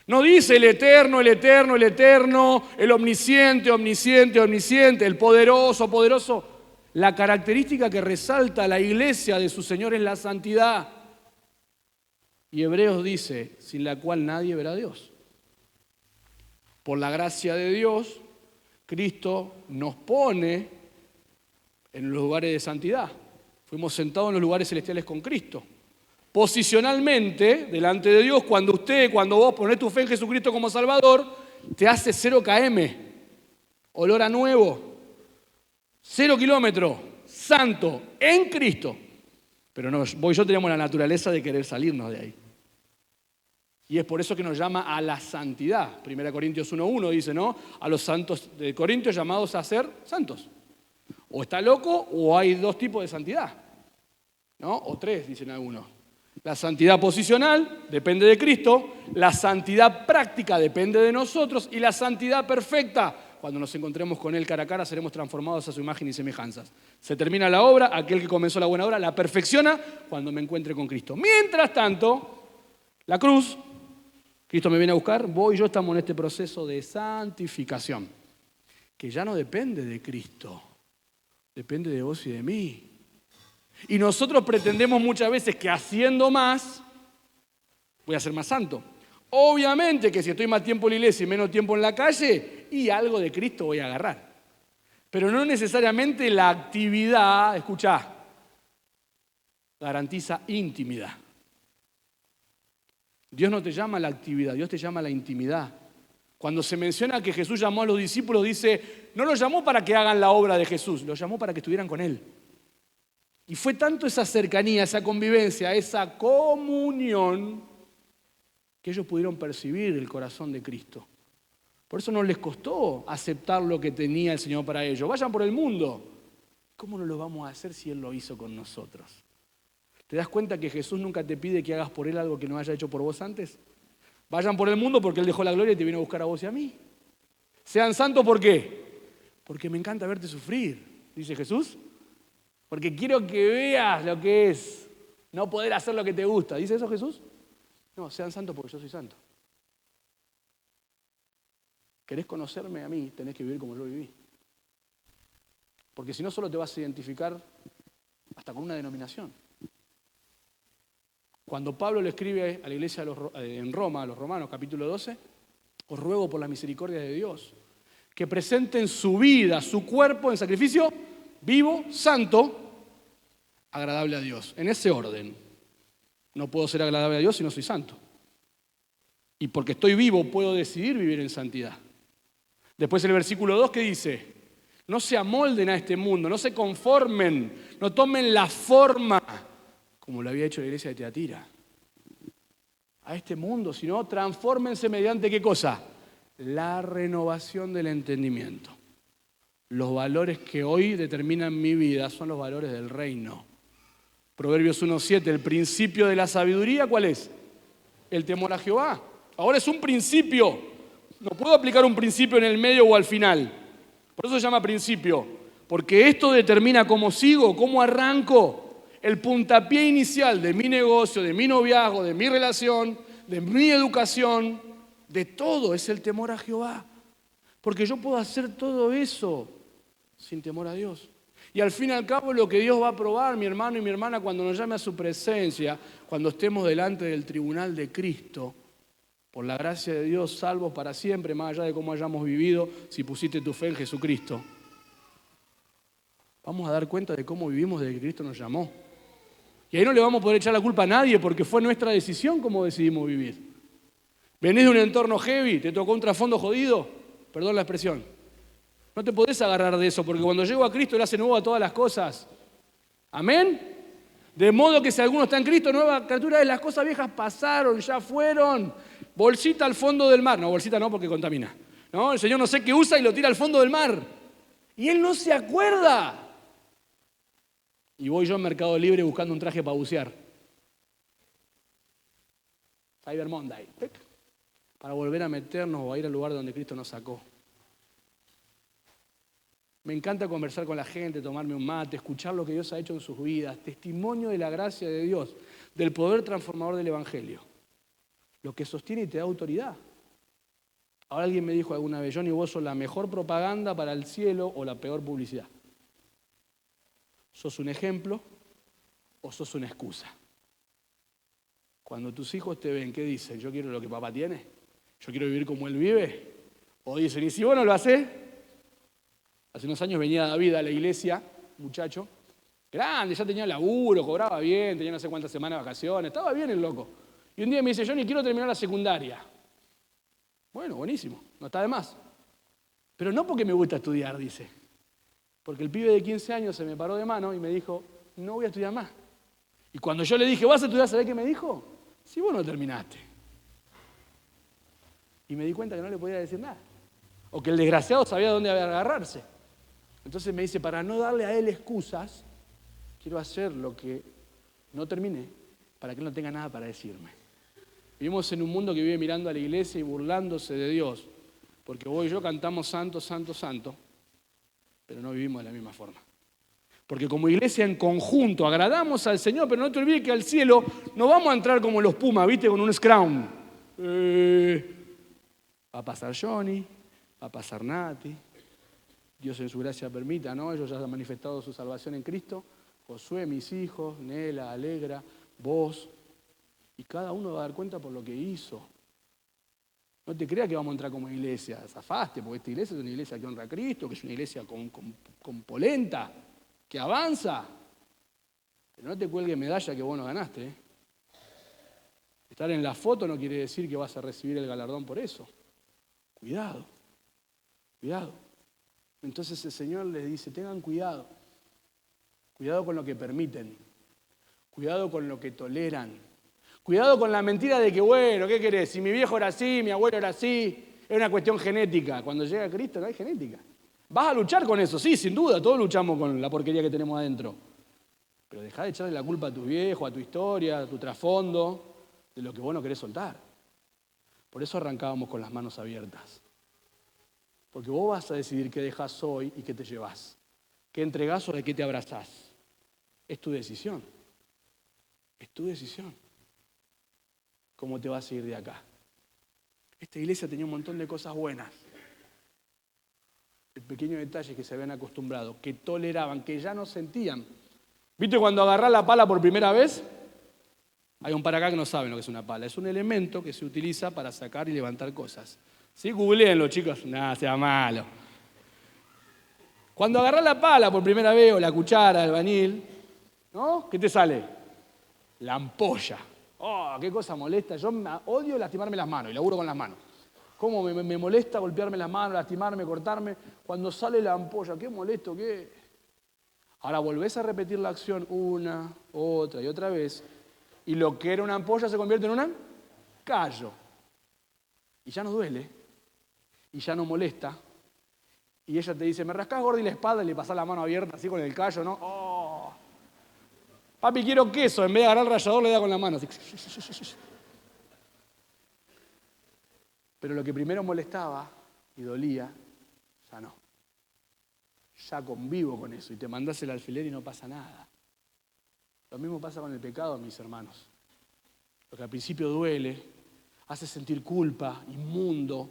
No dice el eterno, el eterno, el eterno, el omnisciente, omnisciente, omnisciente, el poderoso, poderoso. La característica que resalta la iglesia de su Señor es la santidad. Y Hebreos dice, sin la cual nadie verá a Dios. Por la gracia de Dios, Cristo nos pone en los lugares de santidad. Fuimos sentados en los lugares celestiales con Cristo. Posicionalmente, delante de Dios, cuando vos ponés tu fe en Jesucristo como Salvador, te hace 0 km, olor a nuevo, 0 kilómetros, santo, en Cristo. Pero no, vos y yo tenemos la naturaleza de querer salirnos de ahí. Y es por eso que nos llama a la santidad. 1 Corintios 1:1 dice, ¿no? A los santos de Corintios llamados a ser santos. O está loco o hay 2 tipos de santidad, ¿no? O 3, dicen algunos. La santidad posicional depende de Cristo, la santidad práctica depende de nosotros y la santidad perfecta cuando nos encontremos con Él cara a cara, seremos transformados a su imagen y semejanzas. Se termina la obra, aquel que comenzó la buena obra la perfecciona cuando me encuentre con Cristo. Mientras tanto, la cruz, Cristo me viene a buscar, vos y yo estamos en este proceso de santificación, que ya no depende de Cristo, depende de vos y de mí. Y nosotros pretendemos muchas veces que haciendo más, voy a ser más santo. Obviamente que si estoy más tiempo en la iglesia y menos tiempo en la calle, y algo de Cristo voy a agarrar. Pero no necesariamente la actividad, escuchá, garantiza intimidad. Dios no te llama a la actividad, Dios te llama a la intimidad. Cuando se menciona que Jesús llamó a los discípulos, dice, no los llamó para que hagan la obra de Jesús, los llamó para que estuvieran con Él. Y fue tanto esa cercanía, esa convivencia, esa comunión, que ellos pudieron percibir el corazón de Cristo. Por eso no les costó aceptar lo que tenía el Señor para ellos. Vayan por el mundo. ¿Cómo no lo vamos a hacer si Él lo hizo con nosotros? ¿Te das cuenta que Jesús nunca te pide que hagas por Él algo que no haya hecho por vos antes? Vayan por el mundo porque Él dejó la gloria y te vino a buscar a vos y a mí. Sean santos, ¿por qué? Porque me encanta verte sufrir, dice Jesús. Porque quiero que veas lo que es no poder hacer lo que te gusta. ¿Dice eso Jesús? No, sean santos porque yo soy santo. ¿Querés conocerme a mí? Tenés que vivir como yo viví. Porque si no, solo te vas a identificar hasta con una denominación. Cuando Pablo le escribe a la iglesia en Roma, a los Romanos, capítulo 12, os ruego por la misericordia de Dios, que presenten su vida, su cuerpo en sacrificio vivo, santo, agradable a Dios. En ese orden. No puedo ser agradable a Dios si no soy santo. Y porque estoy vivo puedo decidir vivir en santidad. Después el versículo 2 que dice, no se amolden a este mundo, no se conformen, no tomen la forma, como lo había hecho la iglesia de Teatira, a este mundo, sino transfórmense mediante ¿qué cosa? La renovación del entendimiento. Los valores que hoy determinan mi vida son los valores del reino. Proverbios 1:7, el principio de la sabiduría, ¿cuál es? El temor a Jehová. Ahora es un principio. No puedo aplicar un principio en el medio o al final. Por eso se llama principio. Porque esto determina cómo sigo, cómo arranco. El puntapié inicial de mi negocio, de mi noviazgo, de mi relación, de mi educación, de todo es el temor a Jehová. Porque yo puedo hacer todo eso sin temor a Dios. Y al fin y al cabo lo que Dios va a probar, mi hermano y mi hermana, cuando nos llame a su presencia, cuando estemos delante del tribunal de Cristo, por la gracia de Dios, salvos para siempre, más allá de cómo hayamos vivido, si pusiste tu fe en Jesucristo. Vamos a dar cuenta de cómo vivimos desde que Cristo nos llamó. Y ahí no le vamos a poder echar la culpa a nadie porque fue nuestra decisión cómo decidimos vivir. Venís de un entorno heavy, te tocó un trasfondo jodido, perdón la expresión. No te podés agarrar de eso, porque cuando llego a Cristo, Él hace nuevo a todas las cosas. ¿Amén? De modo que si alguno está en Cristo, nueva criatura es, las cosas viejas pasaron, ya fueron. Bolsita al fondo del mar. No, bolsita no, porque contamina. No, el Señor no sé qué usa y lo tira al fondo del mar. Y Él no se acuerda. Y voy yo en Mercado Libre buscando un traje para bucear. Cyber Monday. Para volver a meternos o a ir al lugar donde Cristo nos sacó. Me encanta conversar con la gente, tomarme un mate, escuchar lo que Dios ha hecho en sus vidas, testimonio de la gracia de Dios, del poder transformador del Evangelio. Lo que sostiene y te da autoridad. Ahora alguien me dijo alguna vez, Johnny, vos sos la mejor propaganda para el cielo o la peor publicidad. ¿Sos un ejemplo o sos una excusa? Cuando tus hijos te ven, ¿qué dicen? ¿Yo quiero lo que papá tiene? ¿Yo quiero vivir como él vive? O dicen, ¿y si vos no lo hacés? Hace unos años venía David a la iglesia, muchacho, grande, ya tenía laburo, cobraba bien, tenía no sé cuántas semanas de vacaciones, estaba bien el loco. Y un día me dice, Johnny, quiero terminar la secundaria. Bueno, buenísimo, no está de más. Pero no porque me gusta estudiar, dice. Porque el pibe de 15 años se me paró de mano y me dijo, no voy a estudiar más. Y cuando yo le dije, ¿vas a estudiar? ¿Sabés qué me dijo? Si vos no terminaste. Y me di cuenta que no le podía decir nada. O que el desgraciado sabía dónde agarrarse. Entonces me dice, para no darle a él excusas, quiero hacer lo que no terminé, para que él no tenga nada para decirme. Vivimos en un mundo que vive mirando a la iglesia y burlándose de Dios, Porque vos y yo cantamos santo, santo, santo, pero no vivimos de la misma forma. Porque como iglesia en conjunto agradamos al Señor, pero no te olvides que al cielo no vamos a entrar como los Pumas, ¿viste? Con un scrum. Va a pasar Johnny, va a pasar Nati. Dios en su gracia permita, ¿no? Ellos ya han manifestado su salvación en Cristo. Josué, mis hijos, Nela, Alegra, vos. Y cada uno va a dar cuenta por lo que hizo. No te creas que vamos a entrar como iglesia. Zafaste, porque esta iglesia es una iglesia que honra a Cristo, que es una iglesia con polenta, que avanza. Pero no te cuelgues medalla que vos no ganaste. Estar en la foto no quiere decir que vas a recibir el galardón por eso. Cuidado, cuidado. Entonces el Señor les dice, tengan cuidado. Cuidado con lo que permiten. Cuidado con lo que toleran. Cuidado con la mentira de que, bueno, ¿qué querés? Si mi viejo era así, mi abuelo era así, es una cuestión genética. Cuando llega Cristo no hay genética. Vas a luchar con eso, sí, sin duda, todos luchamos con la porquería que tenemos adentro. Pero dejá de echarle la culpa a tus viejos, a tu historia, a tu trasfondo, de lo que vos no querés soltar. Por eso arrancábamos con las manos abiertas. Porque vos vas a decidir qué dejás hoy y qué te llevás. ¿Qué entregás o de qué te abrazás? Es tu decisión. Es tu decisión. ¿Cómo te vas a ir de acá? Esta iglesia tenía un montón de cosas buenas. El pequeño detalle que se habían acostumbrado, que toleraban, que ya no sentían. ¿Viste cuando agarrás la pala por primera vez? Hay un par acá que no saben lo que es una pala. Es un elemento que se utiliza para sacar y levantar cosas. ¿Sí? Googleenlo, chicos. Nada, sea malo. Cuando agarrás la pala por primera vez, o la cuchara, el albañil, ¿no? ¿Qué te sale? La ampolla. ¡Oh, qué cosa molesta! Yo odio lastimarme las manos y laburo con las manos. ¿Cómo me molesta golpearme las manos, lastimarme, cortarme? Cuando sale la ampolla, qué molesto que es. Ahora volvés a repetir la acción una, otra y otra vez, y lo que era una ampolla se convierte en un callo. Y ya no duele, y ya no molesta. Y ella te dice, ¿me rascás, Gordi, la espalda? Y le pasás la mano abierta así con el callo, ¿no? ¡Oh! Papi, quiero queso. En vez de agarrar el rallador, le da con la mano. Así. Pero lo que primero molestaba y dolía, ya no. Ya convivo con eso y te mandás el alfiler y no pasa nada. Lo mismo pasa con el pecado, mis hermanos. Lo que al principio duele, hace sentir culpa, inmundo,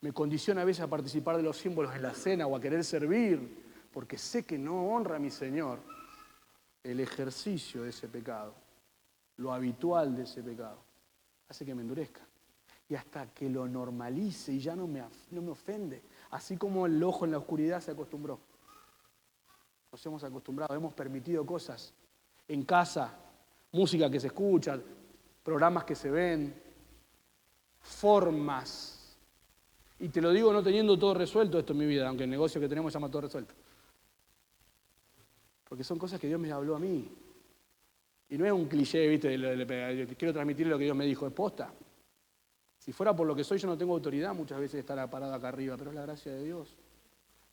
me condiciona a veces a participar de los símbolos en la cena o a querer servir, porque sé que no honra a mi Señor. El ejercicio de ese pecado, lo habitual de ese pecado, hace que me endurezca. Y hasta que lo normalice y ya no me ofende. Así como el ojo en la oscuridad se acostumbró. Nos hemos acostumbrado, hemos permitido cosas en casa, música que se escucha, programas que se ven, formas. Y te lo digo no teniendo todo resuelto esto en mi vida, aunque el negocio que tenemos se llama todo resuelto. Porque son cosas que Dios me habló a mí. Y no es un cliché, ¿viste? Quiero transmitir lo que Dios me dijo, es posta. Si fuera por lo que soy, yo no tengo autoridad muchas veces de estar parado acá arriba, pero es la gracia de Dios.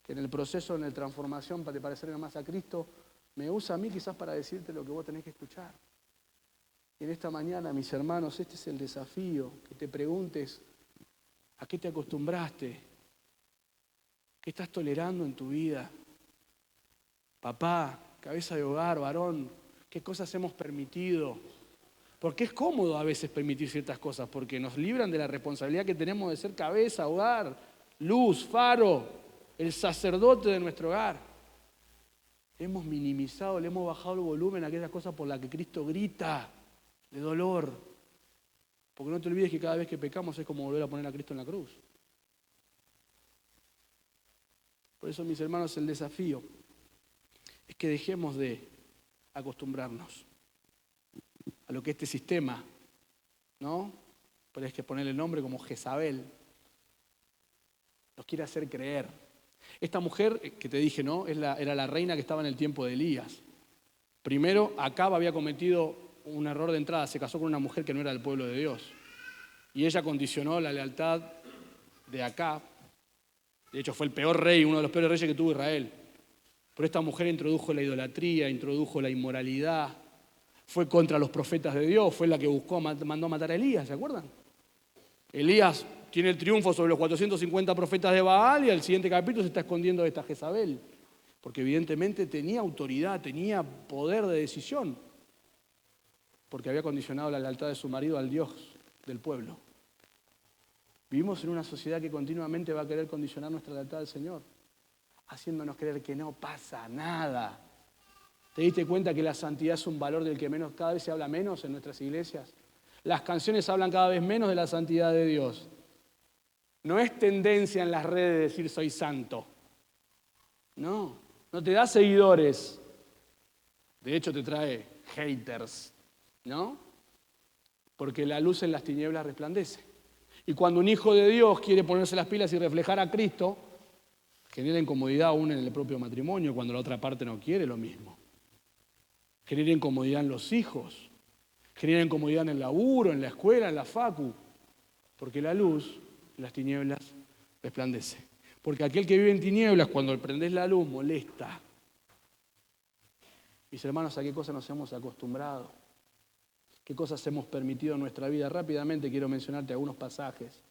Que en el proceso, en la transformación, para parecerme más a Cristo, me usa a mí quizás para decirte lo que vos tenés que escuchar. Y en esta mañana, mis hermanos, este es el desafío, que te preguntes a qué te acostumbraste, qué estás tolerando en tu vida. Papá, cabeza de hogar, varón, ¿qué cosas hemos permitido? Porque es cómodo a veces permitir ciertas cosas, porque nos libran de la responsabilidad que tenemos de ser cabeza, hogar, luz, faro, el sacerdote de nuestro hogar. Hemos minimizado, le hemos bajado el volumen a aquellas cosas por las que Cristo grita de dolor. Porque no te olvides que cada vez que pecamos es como volver a poner a Cristo en la cruz. Por eso, mis hermanos, el desafío es que dejemos de acostumbrarnos a lo que este sistema, ¿no? Pero hay que ponerle el nombre como Jezabel, nos quiere hacer creer. Esta mujer que te dije, ¿no? Era la reina que estaba en el tiempo de Elías. Primero, Acab había cometido un error de entrada, se casó con una mujer que no era del pueblo de Dios. Y ella condicionó la lealtad de Acab. De hecho, fue el peor rey, uno de los peores reyes que tuvo Israel. Pero esta mujer introdujo la idolatría, introdujo la inmoralidad, fue contra los profetas de Dios, fue la que mandó a matar a Elías, ¿se acuerdan? Elías tiene el triunfo sobre los 450 profetas de Baal y al siguiente capítulo se está escondiendo de esta Jezabel. Porque evidentemente tenía autoridad, tenía poder de decisión. Porque había condicionado la lealtad de su marido al Dios del pueblo. Vivimos en una sociedad que continuamente va a querer condicionar nuestra lealtad al Señor, haciéndonos creer que no pasa nada. ¿Te diste cuenta que la santidad es un valor del que cada vez se habla menos en nuestras iglesias? Las canciones hablan cada vez menos de la santidad de Dios. No es tendencia en las redes decir soy santo. No te da seguidores. De hecho te trae haters, ¿no? Porque la luz en las tinieblas resplandece. Y cuando un hijo de Dios quiere ponerse las pilas y reflejar a Cristo, genera incomodidad aún en el propio matrimonio, cuando la otra parte no quiere lo mismo. Genera incomodidad en los hijos, genera incomodidad en el laburo, en la escuela, en la facu, porque la luz en las tinieblas resplandece. Porque aquel que vive en tinieblas, cuando prendés la luz, molesta. Mis hermanos, ¿a qué cosas nos hemos acostumbrado? ¿Qué cosas hemos permitido en nuestra vida? Rápidamente quiero mencionarte algunos pasajes.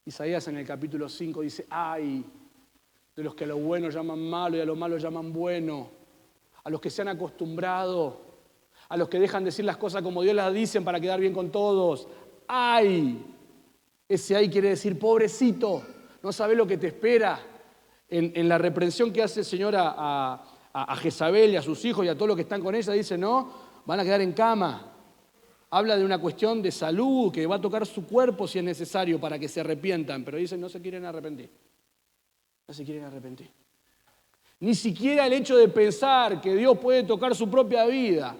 Isaías en el capítulo 5 dice, ¡ay! De los que a lo bueno llaman malo y a lo malo llaman bueno. A los que se han acostumbrado, a los que dejan decir las cosas como Dios las dicen para quedar bien con todos. ¡Ay! Ese ay quiere decir pobrecito, no sabes lo que te espera. En la reprensión que hace el Señor a Jezabel y a sus hijos y a todos los que están con ella, dice, no, van a quedar en cama. Habla de una cuestión de salud, que va a tocar su cuerpo si es necesario para que se arrepientan, pero dicen no se quieren arrepentir. No se quieren arrepentir. Ni siquiera el hecho de pensar que Dios puede tocar su propia vida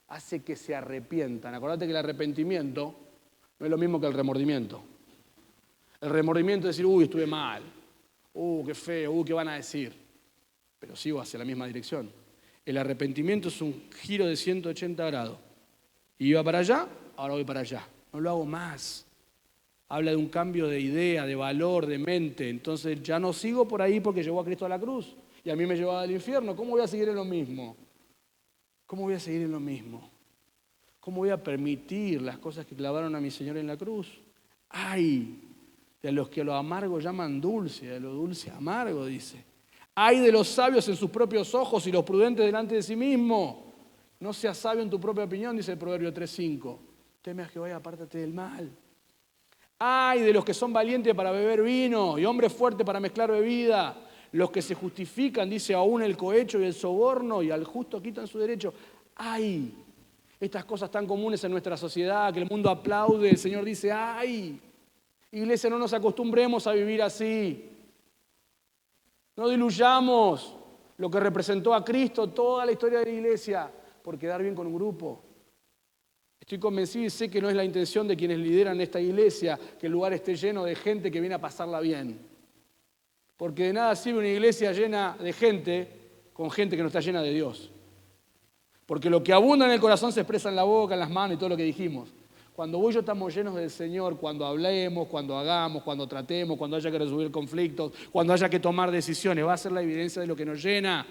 hace que se arrepientan. Acordate que el arrepentimiento no es lo mismo que el remordimiento. El remordimiento es decir, uy, estuve mal, qué feo, qué van a decir. Pero sigo hacia la misma dirección. El arrepentimiento es un giro de 180 grados. Iba para allá, ahora voy para allá. No lo hago más. Habla de un cambio de idea, de valor, de mente. Entonces ya no sigo por ahí porque llevó a Cristo a la cruz y a mí me llevaba al infierno. ¿Cómo voy a seguir en lo mismo? ¿Cómo voy a seguir en lo mismo? ¿Cómo voy a permitir las cosas que clavaron a mi Señor en la cruz? ¡Ay! De los que lo amargo llaman dulce, de lo dulce amargo, dice. ¡Ay de los sabios en sus propios ojos y los prudentes delante de sí mismo! No seas sabio en tu propia opinión, dice el Proverbio 3:5. Teme a Jehová y apártate del mal. ¡Ay de los que son valientes para beber vino y hombres fuertes para mezclar bebida! Los que se justifican, dice, aún el cohecho y el soborno y al justo quitan su derecho. ¡Ay! Estas cosas tan comunes en nuestra sociedad, que el mundo aplaude, el Señor dice, ¡ay! Iglesia, no nos acostumbremos a vivir así. No diluyamos lo que representó a Cristo toda la historia de la iglesia por quedar bien con un grupo. Estoy convencido y sé que no es la intención de quienes lideran esta iglesia que el lugar esté lleno de gente que viene a pasarla bien. Porque de nada sirve una iglesia llena de gente con gente que no está llena de Dios. Porque lo que abunda en el corazón se expresa en la boca, en las manos y todo lo que dijimos. Cuando vos y yo estamos llenos del Señor, cuando hablemos, cuando hagamos, cuando tratemos, cuando haya que resolver conflictos, cuando haya que tomar decisiones, va a ser la evidencia de lo que nos llena.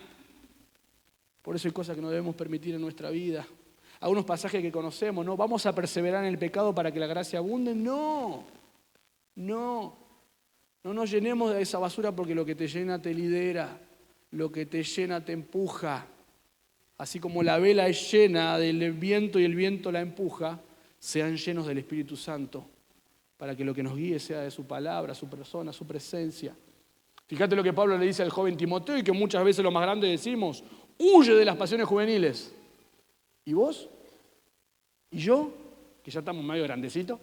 Por eso hay cosas que no debemos permitir en nuestra vida. Algunos pasajes que conocemos, ¿no? ¿Vamos a perseverar en el pecado para que la gracia abunde? No nos llenemos de esa basura porque lo que te llena te lidera, lo que te llena te empuja. Así como la vela es llena del viento y el viento la empuja, sean llenos del Espíritu Santo para que lo que nos guíe sea de su palabra, su persona, su presencia. Fíjate lo que Pablo le dice al joven Timoteo y que muchas veces los más grandes decimos, huye de las pasiones juveniles. ¿Y vos? ¿Y yo? Que ya estamos medio grandecitos,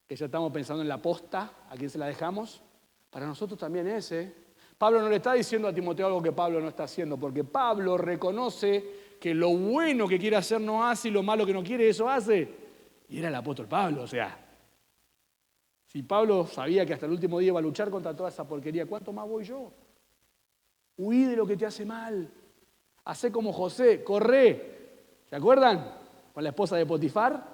que ya estamos pensando en la posta, ¿a quién se la dejamos? Para nosotros también es, Pablo no le está diciendo a Timoteo algo que Pablo no está haciendo, porque Pablo reconoce que lo bueno que quiere hacer no hace y lo malo que no quiere eso hace. Y era el apóstol Pablo, o sea. Si Pablo sabía que hasta el último día iba a luchar contra toda esa porquería, ¿cuánto más voy yo? Huí de lo que te hace mal. Hacé como José, corre. ¿Se acuerdan? Con la esposa de Potifar.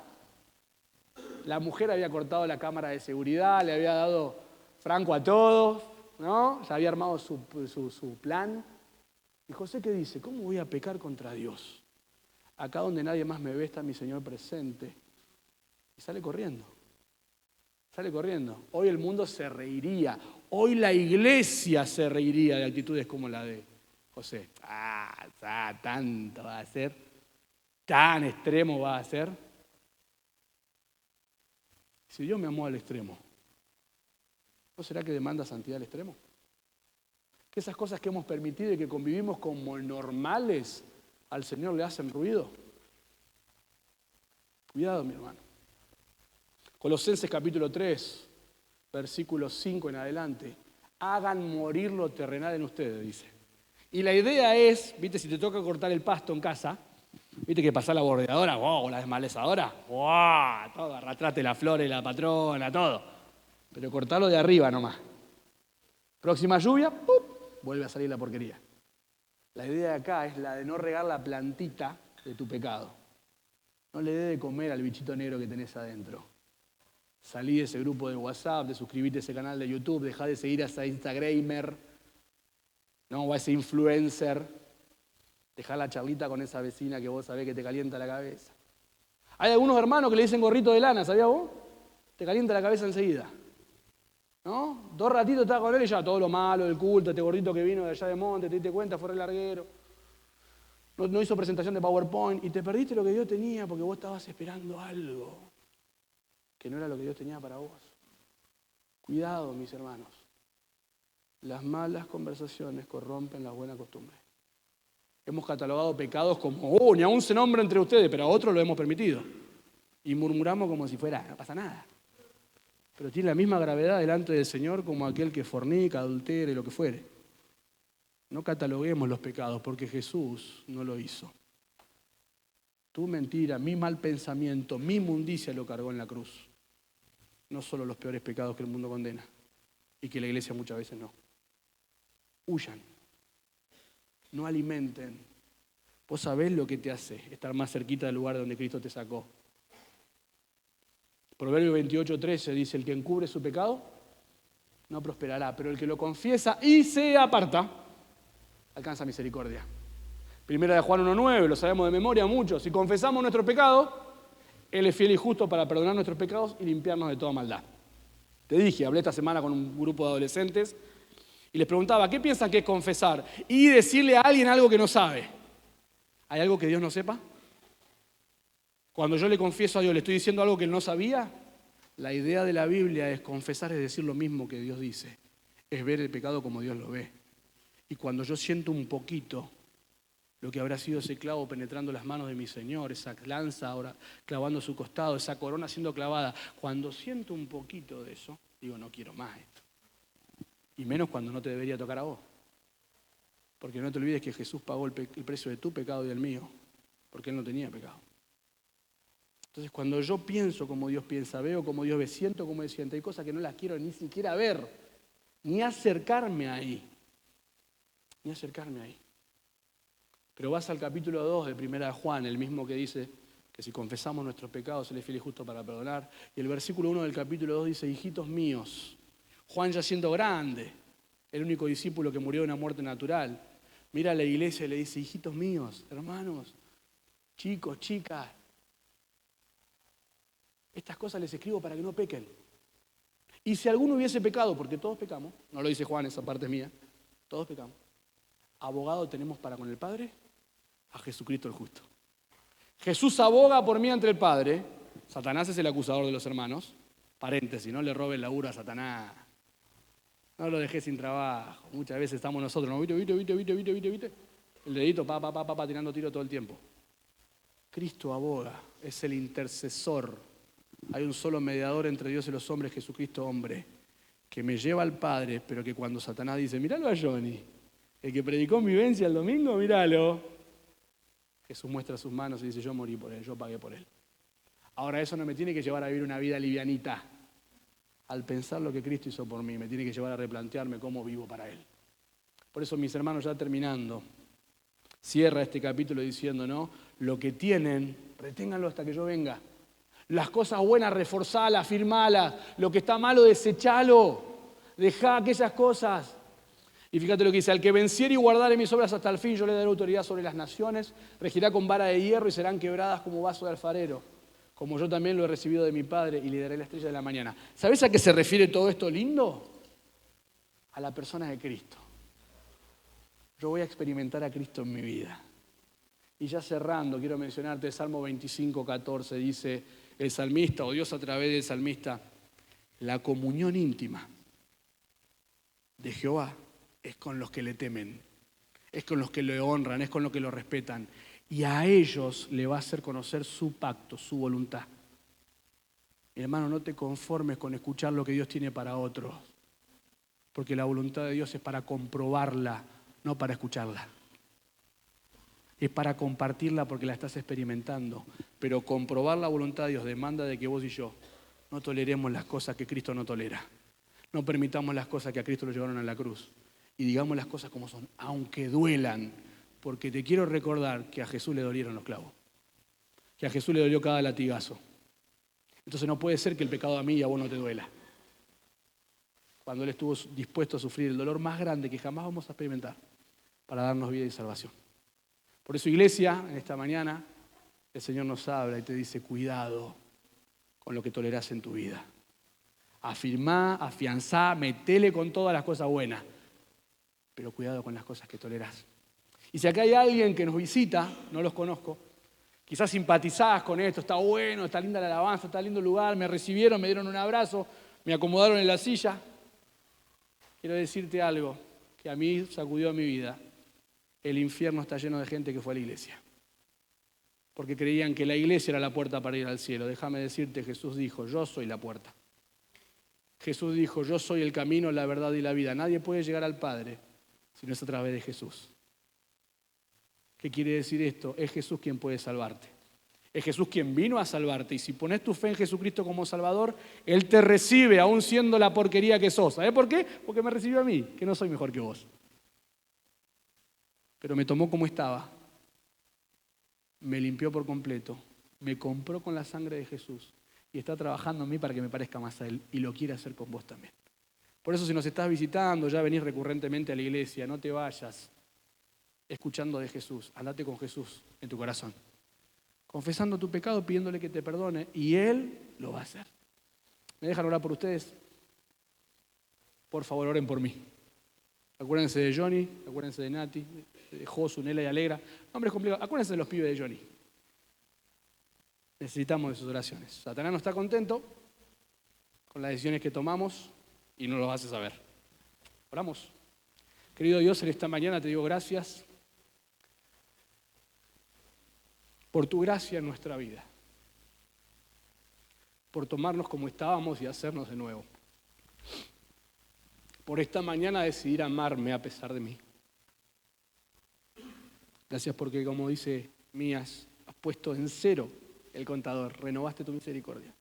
La mujer había cortado la cámara de seguridad, le había dado franco a todos, ¿no? Ya había armado su plan. ¿Y José qué dice? ¿Cómo voy a pecar contra Dios? Acá donde nadie más me ve está mi Señor presente. Y sale corriendo. Sale corriendo. Hoy el mundo se reiría. Hoy la iglesia se reiría de actitudes como la de José. Tanto va a ser. Tan extremo va a ser. Si Dios me amó al extremo, ¿no será que demanda santidad al extremo? Que esas cosas que hemos permitido y que convivimos como normales, al Señor le hacen ruido. Cuidado, mi hermano. Colosenses capítulo 3, versículo 5 en adelante. Hagan morir lo terrenal en ustedes, dice. Y la idea es, viste, si te toca cortar el pasto en casa, viste que pasar la bordeadora, wow, la desmalezadora, wow, todo, arrastrate las flores, la patrona, todo. Pero cortarlo de arriba nomás. Próxima lluvia, ¡pum!, vuelve a salir la porquería. La idea de acá es la de no regar la plantita de tu pecado. No le dé de comer al bichito negro que tenés adentro. Salí de ese grupo de WhatsApp, de suscribirte a ese canal de YouTube, dejá de seguir a ese Instagramer, ¿no? O a ese influencer. Dejá la charlita con esa vecina que vos sabés que te calienta la cabeza. Hay algunos hermanos que le dicen gorrito de lana, ¿sabías vos? Te calienta la cabeza enseguida. ¿No? 2 ratitos estás con él y ya todo lo malo del culto, este gordito que vino de allá de Monte, te diste cuenta, fue re larguero. No hizo presentación de PowerPoint y te perdiste lo que Dios tenía porque vos estabas esperando algo que no era lo que Dios tenía para vos. Cuidado, mis hermanos. Las malas conversaciones corrompen la buena costumbre. Hemos catalogado pecados como, ni aún se nombra entre ustedes, pero a otros lo hemos permitido. Y murmuramos como si fuera, no pasa nada. Pero tiene la misma gravedad delante del Señor como aquel que fornica, adultere, lo que fuere. No cataloguemos los pecados porque Jesús no lo hizo. Tu mentira, mi mal pensamiento, mi inmundicia lo cargó en la cruz. No solo los peores pecados que el mundo condena y que la iglesia muchas veces no. Huyan. No alimenten. Vos sabés lo que te hace estar más cerquita del lugar donde Cristo te sacó. Proverbio 28:13 dice, el que encubre su pecado no prosperará, pero el que lo confiesa y se aparta, alcanza misericordia. Primera de Juan 1:9, lo sabemos de memoria muchos. Si confesamos nuestros pecados, Él es fiel y justo para perdonar nuestros pecados y limpiarnos de toda maldad. Te dije, hablé esta semana con un grupo de adolescentes y les preguntaba, ¿qué piensan que es confesar? Y decirle a alguien algo que no sabe. ¿Hay algo que Dios no sepa? Cuando yo le confieso a Dios, ¿le estoy diciendo algo que Él no sabía? La idea de la Biblia es confesar, es decir lo mismo que Dios dice. Es ver el pecado como Dios lo ve. Y cuando yo siento un poquito lo que habrá sido ese clavo penetrando las manos de mi Señor, esa lanza ahora clavando su costado, esa corona siendo clavada, cuando siento un poquito de eso, digo, no quiero más esto. Y menos cuando no te debería tocar a vos. Porque no te olvides que Jesús pagó el precio de tu pecado y del mío, porque Él no tenía pecado. Entonces, cuando yo pienso como Dios piensa, veo como Dios ve, siento como Dios siente, hay cosas que no las quiero ni siquiera ver, ni acercarme ahí. Ni acercarme ahí. Pero vas al capítulo 2 de Primera de Juan, el mismo que dice que si confesamos nuestros pecados, Él es fiel y justo para perdonar. Y el versículo 1 del capítulo 2 dice, hijitos míos, Juan ya siendo grande, el único discípulo que murió de una muerte natural, mira a la iglesia y le dice, hijitos míos, hermanos, chicos, chicas, estas cosas les escribo para que no pequen. Y si alguno hubiese pecado, porque todos pecamos, no lo dice Juan, esa parte es mía, todos pecamos, abogado tenemos para con el Padre, a Jesucristo el justo. Jesús aboga por mí ante el Padre. Satanás es el acusador de los hermanos. Paréntesis, no le robe el laburo a Satanás. No lo dejé sin trabajo. Muchas veces estamos nosotros, ¿no? ¿Viste? El dedito, pa, tirando tiro todo el tiempo. Cristo aboga, es el intercesor. Hay un solo mediador entre Dios y los hombres, Jesucristo hombre, que me lleva al Padre, pero que cuando Satanás dice, míralo a Johnny, el que predicó mi vivencia el domingo, míralo. Jesús muestra sus manos y dice, yo morí por él, yo pagué por él. Ahora eso no me tiene que llevar a vivir una vida livianita. Al pensar lo que Cristo hizo por mí, me tiene que llevar a replantearme cómo vivo para Él. Por eso, mis hermanos, ya terminando, cierra este capítulo diciendo, ¿no? Lo que tienen, reténganlo hasta que yo venga. Las cosas buenas, reforzalas, firmalas. Lo que está malo, desechalo. Dejá aquellas cosas. Y fíjate lo que dice, al que venciere y guardare mis obras hasta el fin, yo le daré autoridad sobre las naciones, regirá con vara de hierro y serán quebradas como vaso de alfarero. como yo también lo he recibido de mi Padre y le daré la estrella de la mañana. ¿Sabés a qué se refiere todo esto lindo? A la persona de Cristo. Yo voy a experimentar a Cristo en mi vida. Y ya cerrando, quiero mencionarte Salmo 25, 14, dice el salmista, o Dios a través del salmista, la comunión íntima de Jehová es con los que le temen, es con los que le honran, es con los que lo respetan. Y a ellos le va a hacer conocer su pacto, su voluntad. Mi hermano, no te conformes con escuchar lo que Dios tiene para otros, porque la voluntad de Dios es para comprobarla, no para escucharla. Es para compartirla porque la estás experimentando. Pero comprobar la voluntad de Dios demanda de que vos y yo no toleremos las cosas que Cristo no tolera. No permitamos las cosas que a Cristo lo llevaron a la cruz. Y digamos las cosas como son, aunque duelan. Porque te quiero recordar que a Jesús le dolieron los clavos. Que a Jesús le dolió cada latigazo. Entonces no puede ser que el pecado a mí y a vos no te duela. Cuando Él estuvo dispuesto a sufrir el dolor más grande que jamás vamos a experimentar para darnos vida y salvación. Por eso, iglesia, en esta mañana, el Señor nos habla y te dice, cuidado con lo que tolerás en tu vida. Afirmá, afianzá, metele con todas las cosas buenas, pero cuidado con las cosas que tolerás. Y si acá hay alguien que nos visita, no los conozco, quizás simpatizás con esto, está bueno, está linda la alabanza, está lindo el lugar, me recibieron, me dieron un abrazo, me acomodaron en la silla. Quiero decirte algo que a mí sacudió mi vida. El infierno está lleno de gente que fue a la iglesia. Porque creían que la iglesia era la puerta para ir al cielo. Déjame decirte, Jesús dijo, yo soy la puerta. Jesús dijo, yo soy el camino, la verdad y la vida. Nadie puede llegar al Padre si no es a través de Jesús. ¿Qué quiere decir esto? Es Jesús quien puede salvarte. Es Jesús quien vino a salvarte. Y si pones tu fe en Jesucristo como Salvador, Él te recibe aún siendo la porquería que sos. ¿Sabés por qué? Porque me recibió a mí, que no soy mejor que vos. Pero me tomó como estaba, me limpió por completo, me compró con la sangre de Jesús y está trabajando en mí para que me parezca más a Él y lo quiere hacer con vos también. Por eso si nos estás visitando, ya venís recurrentemente a la iglesia, no te vayas escuchando de Jesús, andate con Jesús en tu corazón, confesando tu pecado, pidiéndole que te perdone y Él lo va a hacer. ¿Me dejan orar por ustedes? Por favor, oren por mí. Acuérdense de Johnny, acuérdense de Nati, de Josu, Nela y Alegra. Nombres complicados. Acuérdense de los pibes de Johnny. Necesitamos de sus oraciones. Satanás no está contento con las decisiones que tomamos y no lo hace saber. Oramos. Querido Dios, en esta mañana te digo gracias por tu gracia en nuestra vida. Por tomarnos como estábamos y hacernos de nuevo. Por esta mañana decidir amarme a pesar de mí. Gracias porque, como dice Mías, has puesto en cero el contador, renovaste tu misericordia.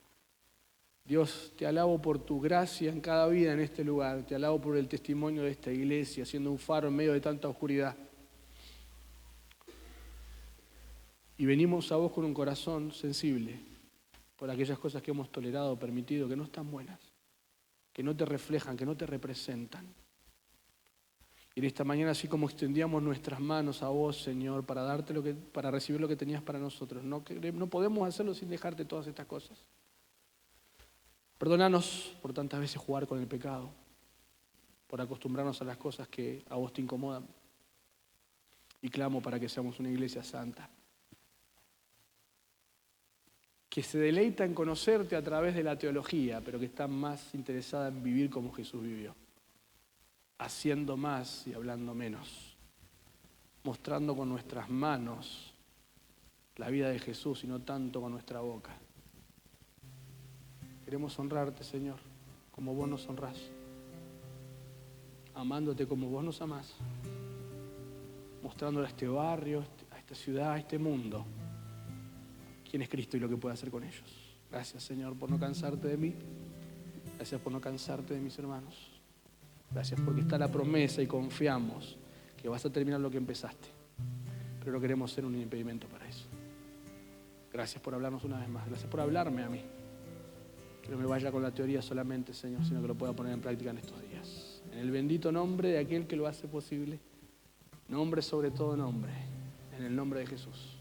Dios, te alabo por tu gracia en cada vida en este lugar, te alabo por el testimonio de esta iglesia, siendo un faro en medio de tanta oscuridad. Y venimos a vos con un corazón sensible por aquellas cosas que hemos tolerado o permitido, que no están buenas, que no te reflejan, que no te representan. Y en esta mañana, así como extendíamos nuestras manos a vos, Señor, para recibir lo que tenías para nosotros, no podemos hacerlo sin dejarte todas estas cosas. Perdónanos por tantas veces jugar con el pecado, por acostumbrarnos a las cosas que a vos te incomodan. Y clamo para que seamos una iglesia santa, que se deleita en conocerte a través de la teología, pero que está más interesada en vivir como Jesús vivió. Haciendo más y hablando menos, mostrando con nuestras manos la vida de Jesús y no tanto con nuestra boca. Queremos honrarte, Señor, como vos nos honrás, amándote como vos nos amás, mostrándole a este barrio, a esta ciudad, a este mundo, quién es Cristo y lo que puede hacer con ellos. Gracias, Señor, por no cansarte de mí. Gracias por no cansarte de mis hermanos. Gracias porque está la promesa y confiamos que vas a terminar lo que empezaste. Pero no queremos ser un impedimento para eso. Gracias por hablarnos una vez más. Gracias por hablarme a mí. Que no me vaya con la teoría solamente, Señor, sino que lo pueda poner en práctica en estos días. En el bendito nombre de aquel que lo hace posible. Nombre sobre todo nombre. En el nombre de Jesús.